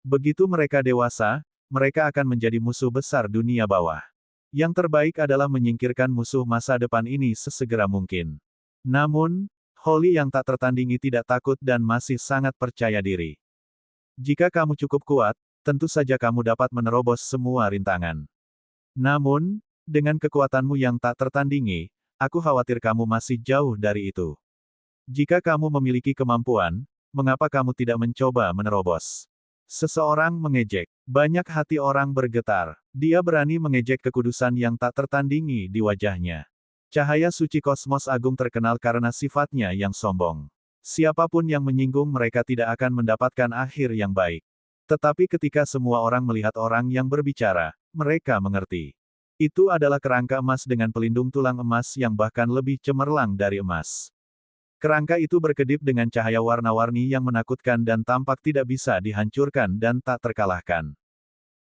Begitu mereka dewasa, mereka akan menjadi musuh besar dunia bawah. Yang terbaik adalah menyingkirkan musuh masa depan ini sesegera mungkin. Namun, Holly yang tak tertandingi tidak takut dan masih sangat percaya diri. Jika kamu cukup kuat, tentu saja kamu dapat menerobos semua rintangan. Namun, dengan kekuatanmu yang tak tertandingi, aku khawatir kamu masih jauh dari itu. Jika kamu memiliki kemampuan, mengapa kamu tidak mencoba menerobos? Seseorang mengejek. Banyak hati orang bergetar. Dia berani mengejek kekudusan yang tak tertandingi di wajahnya. Cahaya suci kosmos agung terkenal karena sifatnya yang sombong. Siapapun yang menyinggung mereka tidak akan mendapatkan akhir yang baik. Tetapi ketika semua orang melihat orang yang berbicara, mereka mengerti. Itu adalah kerangka emas dengan pelindung tulang emas yang bahkan lebih cemerlang dari emas. Kerangka itu berkedip dengan cahaya warna-warni yang menakutkan dan tampak tidak bisa dihancurkan dan tak terkalahkan.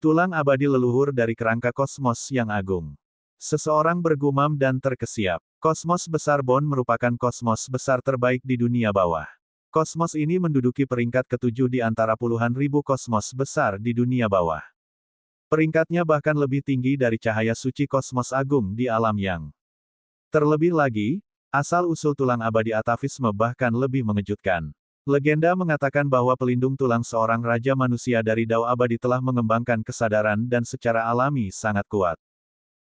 Tulang abadi leluhur dari kerangka kosmos yang agung. Seseorang bergumam dan terkesiap. Kosmos besar Bond merupakan kosmos besar terbaik di dunia bawah. Kosmos ini menduduki peringkat ke-7 di antara puluhan ribu kosmos besar di dunia bawah. Peringkatnya bahkan lebih tinggi dari cahaya suci kosmos agung di alam yang. Terlebih lagi, asal-usul tulang abadi atavisme bahkan lebih mengejutkan. Legenda mengatakan bahwa pelindung tulang seorang raja manusia dari Dao abadi telah mengembangkan kesadaran dan secara alami sangat kuat.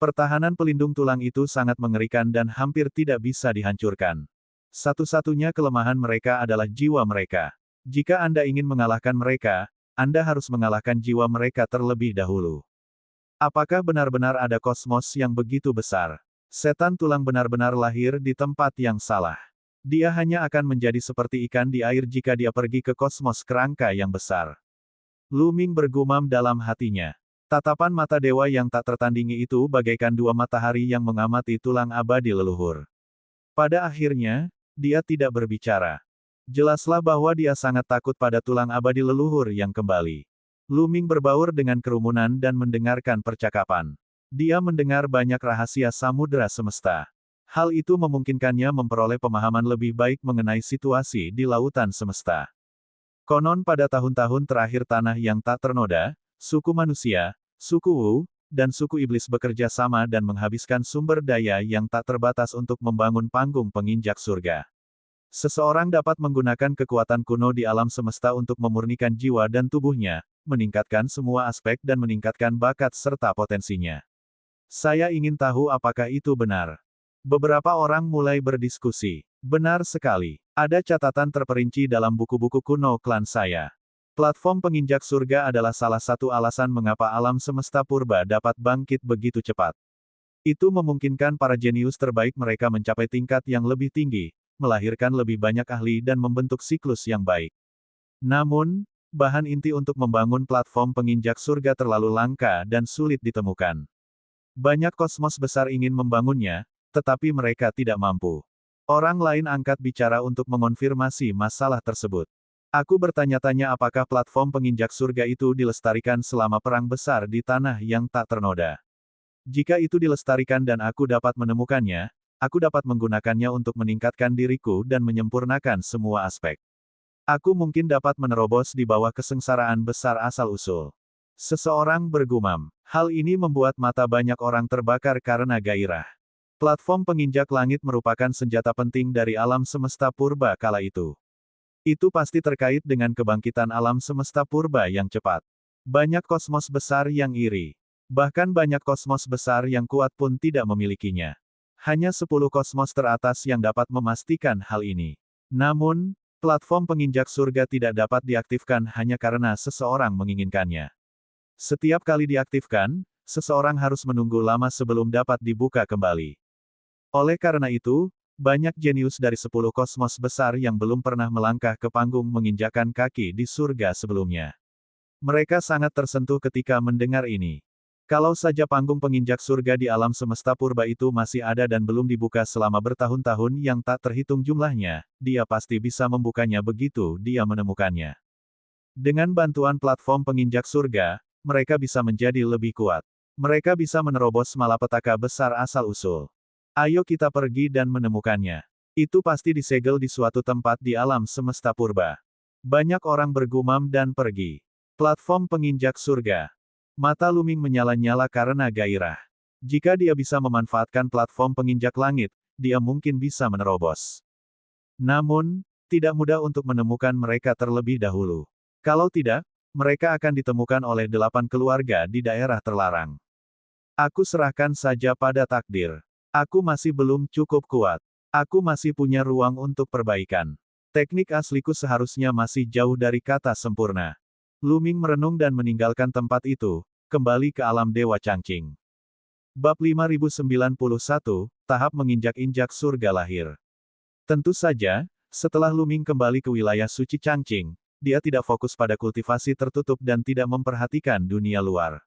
Pertahanan pelindung tulang itu sangat mengerikan dan hampir tidak bisa dihancurkan. Satu-satunya kelemahan mereka adalah jiwa mereka. Jika Anda ingin mengalahkan mereka, Anda harus mengalahkan jiwa mereka terlebih dahulu. Apakah benar-benar ada kosmos yang begitu besar? Setan tulang benar-benar lahir di tempat yang salah. Dia hanya akan menjadi seperti ikan di air jika dia pergi ke kosmos kerangka yang besar. Lu Ming bergumam dalam hatinya. Tatapan mata dewa yang tak tertandingi itu bagaikan dua matahari yang mengamati tulang abadi leluhur. Pada akhirnya, dia tidak berbicara. Jelaslah bahwa dia sangat takut pada tulang abadi leluhur yang kembali. Lu Ming berbaur dengan kerumunan dan mendengarkan percakapan. Dia mendengar banyak rahasia samudera semesta. Hal itu memungkinkannya memperoleh pemahaman lebih baik mengenai situasi di lautan semesta. Konon pada tahun-tahun terakhir tanah yang tak ternoda, suku manusia, suku Wu, dan suku iblis bekerja sama dan menghabiskan sumber daya yang tak terbatas untuk membangun panggung penginjak surga. Seseorang dapat menggunakan kekuatan kuno di alam semesta untuk memurnikan jiwa dan tubuhnya, meningkatkan semua aspek dan meningkatkan bakat serta potensinya. Saya ingin tahu apakah itu benar. Beberapa orang mulai berdiskusi. Benar sekali. Ada catatan terperinci dalam buku-buku kuno klan saya. Platform penginjak surga adalah salah satu alasan mengapa alam semesta purba dapat bangkit begitu cepat. Itu memungkinkan para jenius terbaik mereka mencapai tingkat yang lebih tinggi, melahirkan lebih banyak ahli dan membentuk siklus yang baik. Namun, bahan inti untuk membangun platform penginjak surga terlalu langka dan sulit ditemukan. Banyak kosmos besar ingin membangunnya, tetapi mereka tidak mampu. Orang lain angkat bicara untuk mengonfirmasi masalah tersebut. Aku bertanya-tanya apakah platform penginjak surga itu dilestarikan selama perang besar di tanah yang tak ternoda. Jika itu dilestarikan dan aku dapat menemukannya, aku dapat menggunakannya untuk meningkatkan diriku dan menyempurnakan semua aspek. Aku mungkin dapat menerobos di bawah kesengsaraan besar asal-usul. Seseorang bergumam. Hal ini membuat mata banyak orang terbakar karena gairah. Platform penginjak langit merupakan senjata penting dari alam semesta purba kala itu. Itu pasti terkait dengan kebangkitan alam semesta purba yang cepat. Banyak kosmos besar yang iri. Bahkan banyak kosmos besar yang kuat pun tidak memilikinya. Hanya 10 kosmos teratas yang dapat memastikan hal ini. Namun, platform penginjak surga tidak dapat diaktifkan hanya karena seseorang menginginkannya. Setiap kali diaktifkan, seseorang harus menunggu lama sebelum dapat dibuka kembali. Oleh karena itu, banyak jenius dari 10 kosmos besar yang belum pernah melangkah ke panggung menginjakan kaki di surga sebelumnya. Mereka sangat tersentuh ketika mendengar ini. Kalau saja panggung penginjak surga di alam semesta purba itu masih ada dan belum dibuka selama bertahun-tahun yang tak terhitung jumlahnya, dia pasti bisa membukanya begitu dia menemukannya. Dengan bantuan platform penginjak surga, mereka bisa menjadi lebih kuat. Mereka bisa menerobos malapetaka besar asal-usul. Ayo kita pergi dan menemukannya. Itu pasti disegel di suatu tempat di alam semesta purba. Banyak orang bergumam dan pergi. Platform penginjak surga. Mata Luming menyala-nyala karena gairah. Jika dia bisa memanfaatkan platform penginjak langit, dia mungkin bisa menerobos. Namun, tidak mudah untuk menemukan mereka terlebih dahulu. Kalau tidak, mereka akan ditemukan oleh 8 keluarga di daerah terlarang. Aku serahkan saja pada takdir. Aku masih belum cukup kuat. Aku masih punya ruang untuk perbaikan. Teknik asliku seharusnya masih jauh dari kata sempurna. Luming merenung dan meninggalkan tempat itu, kembali ke alam Dewa Changqing. Bab 5091, Tahap Menginjak-injak Surga Lahir. Tentu saja, setelah Luming kembali ke wilayah suci Changqing, dia tidak fokus pada kultivasi tertutup dan tidak memperhatikan dunia luar.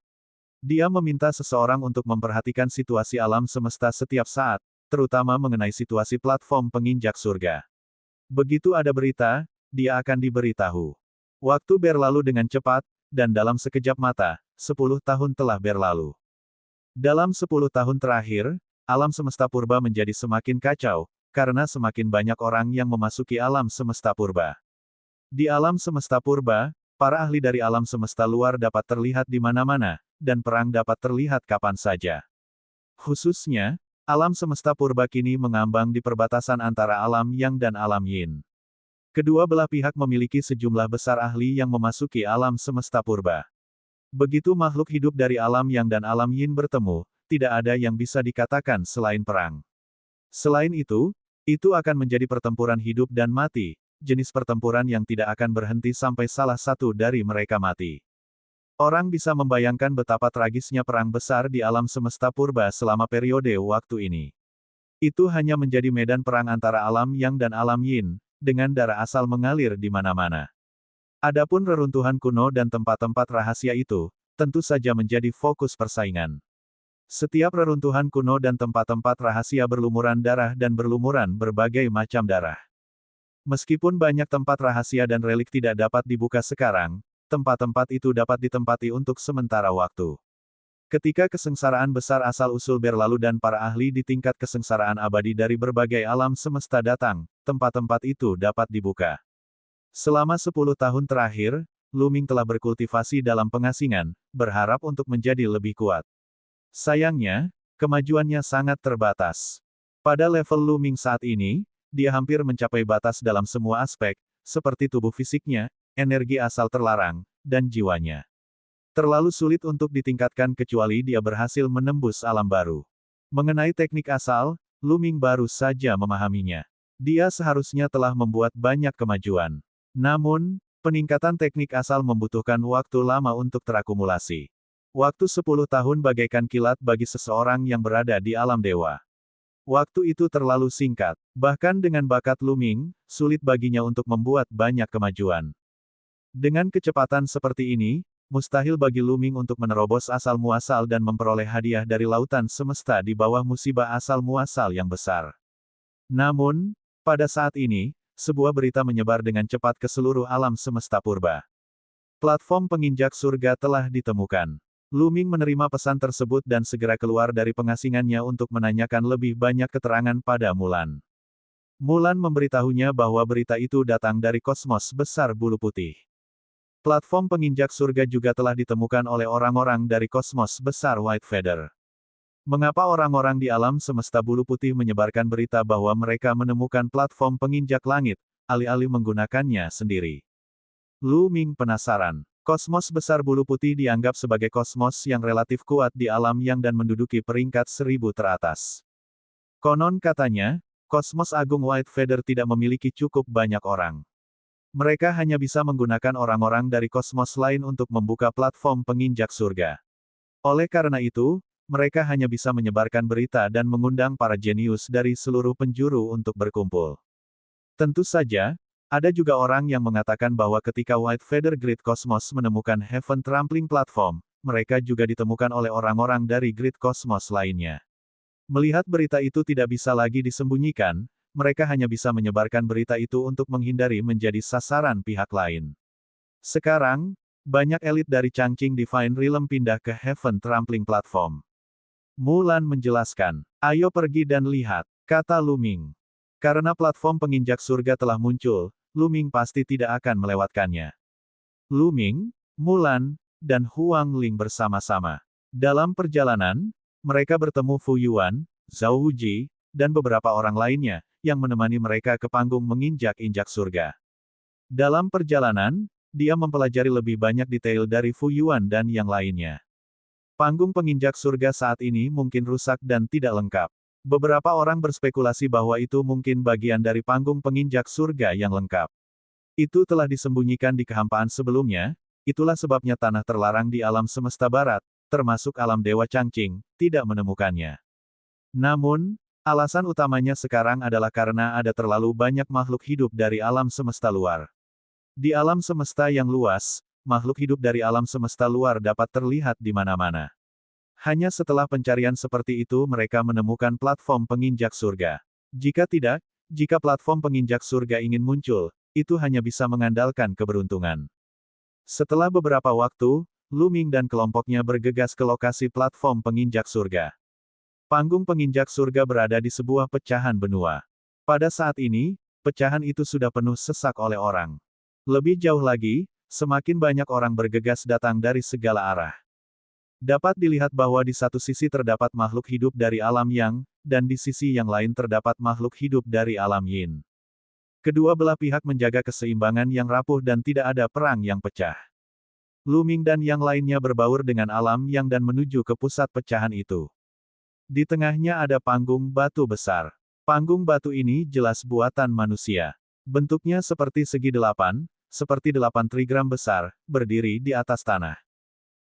Dia meminta seseorang untuk memperhatikan situasi alam semesta setiap saat, terutama mengenai situasi platform penginjak surga. Begitu ada berita, dia akan diberitahu. Waktu berlalu dengan cepat, dan dalam sekejap mata, 10 tahun telah berlalu. Dalam 10 tahun terakhir, alam semesta purba menjadi semakin kacau, karena semakin banyak orang yang memasuki alam semesta purba. Di alam semesta purba, para ahli dari alam semesta luar dapat terlihat di mana-mana, dan perang dapat terlihat kapan saja. Khususnya, alam semesta purba kini mengambang di perbatasan antara alam yang dan alam yin. Kedua belah pihak memiliki sejumlah besar ahli yang memasuki alam semesta purba. Begitu makhluk hidup dari alam yang dan alam yin bertemu, tidak ada yang bisa dikatakan selain perang. Selain itu akan menjadi pertempuran hidup dan mati, jenis pertempuran yang tidak akan berhenti sampai salah satu dari mereka mati. Orang bisa membayangkan betapa tragisnya perang besar di alam semesta purba selama periode waktu ini. Itu hanya menjadi medan perang antara alam yang dan alam yin, dengan darah asal mengalir di mana-mana. Adapun reruntuhan kuno dan tempat-tempat rahasia itu, tentu saja menjadi fokus persaingan. Setiap reruntuhan kuno dan tempat-tempat rahasia berlumuran darah dan berlumuran berbagai macam darah. Meskipun banyak tempat rahasia dan relik tidak dapat dibuka sekarang, tempat-tempat itu dapat ditempati untuk sementara waktu. Ketika kesengsaraan besar asal-usul berlalu dan para ahli di tingkat kesengsaraan abadi dari berbagai alam semesta datang, tempat-tempat itu dapat dibuka. Selama 10 tahun terakhir, Luming telah berkultivasi dalam pengasingan, berharap untuk menjadi lebih kuat. Sayangnya, kemajuannya sangat terbatas. Pada level Luming saat ini, dia hampir mencapai batas dalam semua aspek, seperti tubuh fisiknya, energi asal terlarang, dan jiwanya. Terlalu sulit untuk ditingkatkan kecuali dia berhasil menembus alam baru. Mengenai teknik asal, Luming baru saja memahaminya. Dia seharusnya telah membuat banyak kemajuan. Namun, peningkatan teknik asal membutuhkan waktu lama untuk terakumulasi. Waktu 10 tahun bagaikan kilat bagi seseorang yang berada di alam dewa. Waktu itu terlalu singkat. Bahkan dengan bakat Luming, sulit baginya untuk membuat banyak kemajuan. Dengan kecepatan seperti ini, mustahil bagi Luming untuk menerobos asal-muasal dan memperoleh hadiah dari lautan semesta di bawah musibah asal-muasal yang besar. Namun, pada saat ini, sebuah berita menyebar dengan cepat ke seluruh alam semesta purba. Platform penginjak surga telah ditemukan. Luming menerima pesan tersebut dan segera keluar dari pengasingannya untuk menanyakan lebih banyak keterangan pada Mulan. Mulan memberitahunya bahwa berita itu datang dari kosmos besar bulu putih. Platform penginjak surga juga telah ditemukan oleh orang-orang dari kosmos besar White Feather. Mengapa orang-orang di alam semesta bulu putih menyebarkan berita bahwa mereka menemukan platform penginjak langit, alih-alih menggunakannya sendiri? Lu Ming penasaran. Kosmos besar bulu putih dianggap sebagai kosmos yang relatif kuat di alam yang dan menduduki peringkat 1000 teratas. Konon katanya, kosmos agung White Feather tidak memiliki cukup banyak orang. Mereka hanya bisa menggunakan orang-orang dari kosmos lain untuk membuka platform penginjak surga. Oleh karena itu, mereka hanya bisa menyebarkan berita dan mengundang para jenius dari seluruh penjuru untuk berkumpul. Tentu saja, ada juga orang yang mengatakan bahwa ketika White Feather Grid Cosmos menemukan Heaven Trampling Platform, mereka juga ditemukan oleh orang-orang dari Grid Cosmos lainnya. Melihat berita itu tidak bisa lagi disembunyikan, mereka hanya bisa menyebarkan berita itu untuk menghindari menjadi sasaran pihak lain. Sekarang, banyak elit dari Changqing Divine Realm pindah ke Heaven Trampling Platform. Mulan menjelaskan, "Ayo pergi dan lihat," kata Lu Ming. Karena platform penginjak surga telah muncul, Lu Ming pasti tidak akan melewatkannya. Lu Ming, Mulan, dan Huang Ling bersama-sama. Dalam perjalanan, mereka bertemu Fu Yuan, Zhao Wuji, dan beberapa orang lainnya, yang menemani mereka ke panggung menginjak-injak surga. Dalam perjalanan, dia mempelajari lebih banyak detail dari Fu Yuan dan yang lainnya. Panggung penginjak surga saat ini mungkin rusak dan tidak lengkap. Beberapa orang berspekulasi bahwa itu mungkin bagian dari panggung penginjak surga yang lengkap. Itu telah disembunyikan di kehampaan sebelumnya, itulah sebabnya tanah terlarang di alam semesta barat, termasuk alam Dewa Changqing, tidak menemukannya. Namun, alasan utamanya sekarang adalah karena ada terlalu banyak makhluk hidup dari alam semesta luar. Di alam semesta yang luas, makhluk hidup dari alam semesta luar dapat terlihat di mana-mana. Hanya setelah pencarian seperti itu mereka menemukan platform penginjak surga. Jika tidak, jika platform penginjak surga ingin muncul, itu hanya bisa mengandalkan keberuntungan. Setelah beberapa waktu, Lu Ming dan kelompoknya bergegas ke lokasi platform penginjak surga. Panggung penginjak surga berada di sebuah pecahan benua. Pada saat ini, pecahan itu sudah penuh sesak oleh orang. Lebih jauh lagi, semakin banyak orang bergegas datang dari segala arah. Dapat dilihat bahwa di satu sisi terdapat makhluk hidup dari alam Yang, dan di sisi yang lain terdapat makhluk hidup dari alam Yin. Kedua belah pihak menjaga keseimbangan yang rapuh dan tidak ada perang yang pecah. Lu Ming dan yang lainnya berbaur dengan alam Yang dan menuju ke pusat pecahan itu. Di tengahnya ada panggung batu besar. Panggung batu ini jelas buatan manusia. Bentuknya seperti segi delapan, seperti 8 trigram besar, berdiri di atas tanah.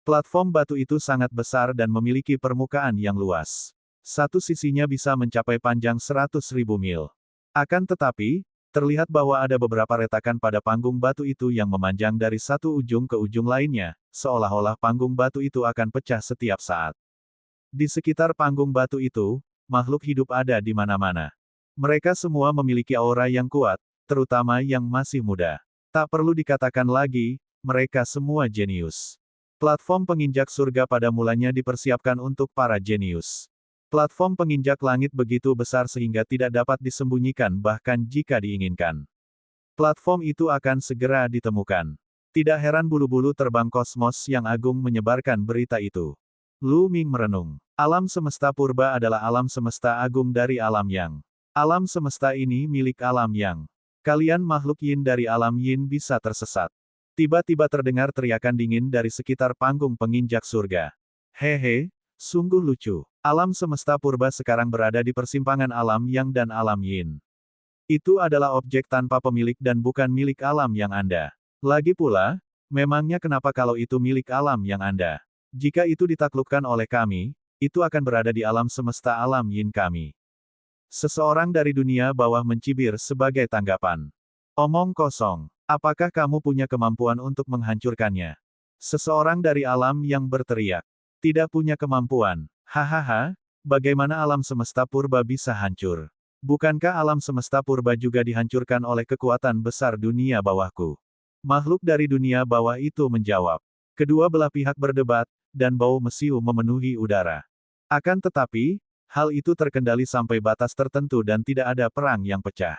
Platform batu itu sangat besar dan memiliki permukaan yang luas. Satu sisinya bisa mencapai panjang 100.000 mil. Akan tetapi, terlihat bahwa ada beberapa retakan pada panggung batu itu yang memanjang dari satu ujung ke ujung lainnya, seolah-olah panggung batu itu akan pecah setiap saat. Di sekitar panggung batu itu, makhluk hidup ada di mana-mana. Mereka semua memiliki aura yang kuat, terutama yang masih muda. Tak perlu dikatakan lagi, mereka semua jenius. Platform penginjak surga pada mulanya dipersiapkan untuk para jenius. Platform penginjak langit begitu besar sehingga tidak dapat disembunyikan bahkan jika diinginkan. Platform itu akan segera ditemukan. Tidak heran bulu-bulu terbang kosmos yang agung menyebarkan berita itu. Lu Ming merenung. Alam semesta purba adalah alam semesta agung dari alam Yang. Alam semesta ini milik alam Yang. Kalian makhluk Yin dari alam Yin bisa tersesat. Tiba-tiba terdengar teriakan dingin dari sekitar panggung penginjak surga. Hehe, sungguh lucu. Alam semesta purba sekarang berada di persimpangan alam Yang dan alam Yin. Itu adalah objek tanpa pemilik dan bukan milik alam yang Anda. Lagi pula, memangnya kenapa kalau itu milik alam yang Anda? Jika itu ditaklukkan oleh kami, itu akan berada di alam semesta alam Yin kami. Seseorang dari dunia bawah mencibir sebagai tanggapan. Omong kosong. Apakah kamu punya kemampuan untuk menghancurkannya? Seseorang dari alam yang berteriak. Tidak punya kemampuan. Hahaha, bagaimana alam semesta purba bisa hancur? Bukankah alam semesta purba juga dihancurkan oleh kekuatan besar dunia bawahku? Makhluk dari dunia bawah itu menjawab. Kedua belah pihak berdebat, dan bau mesiu memenuhi udara. Akan tetapi, hal itu terkendali sampai batas tertentu dan tidak ada perang yang pecah.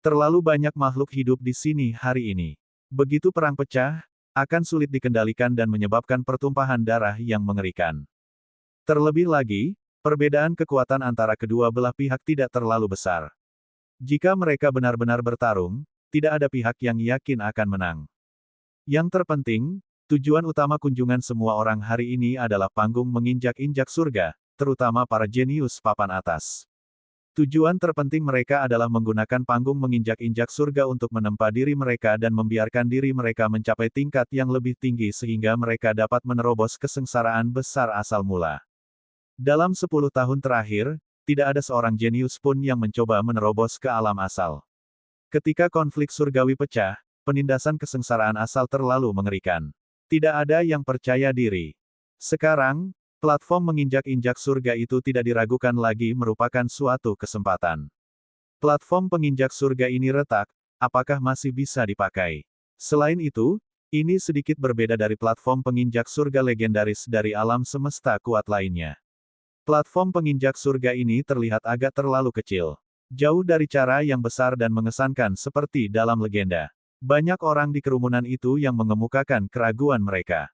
Terlalu banyak makhluk hidup di sini hari ini. Begitu perang pecah, akan sulit dikendalikan dan menyebabkan pertumpahan darah yang mengerikan. Terlebih lagi, perbedaan kekuatan antara kedua belah pihak tidak terlalu besar. Jika mereka benar-benar bertarung, tidak ada pihak yang yakin akan menang. Yang terpenting, tujuan utama kunjungan semua orang hari ini adalah panggung menginjak-injak surga, terutama para jenius papan atas. Tujuan terpenting mereka adalah menggunakan panggung menginjak-injak surga untuk menempa diri mereka dan membiarkan diri mereka mencapai tingkat yang lebih tinggi sehingga mereka dapat menerobos kesengsaraan besar asal mula. Dalam 10 tahun terakhir, tidak ada seorang jenius pun yang mencoba menerobos ke alam asal. Ketika konflik surgawi pecah, penindasan kesengsaraan asal terlalu mengerikan. Tidak ada yang percaya diri. Sekarang, platform menginjak-injak surga itu tidak diragukan lagi merupakan suatu kesempatan. Platform penginjak surga ini retak, apakah masih bisa dipakai? Selain itu, ini sedikit berbeda dari platform penginjak surga legendaris dari alam semesta kuat lainnya. Platform penginjak surga ini terlihat agak terlalu kecil. Jauh dari cara yang besar dan mengesankan seperti dalam legenda. Banyak orang di kerumunan itu yang mengemukakan keraguan mereka.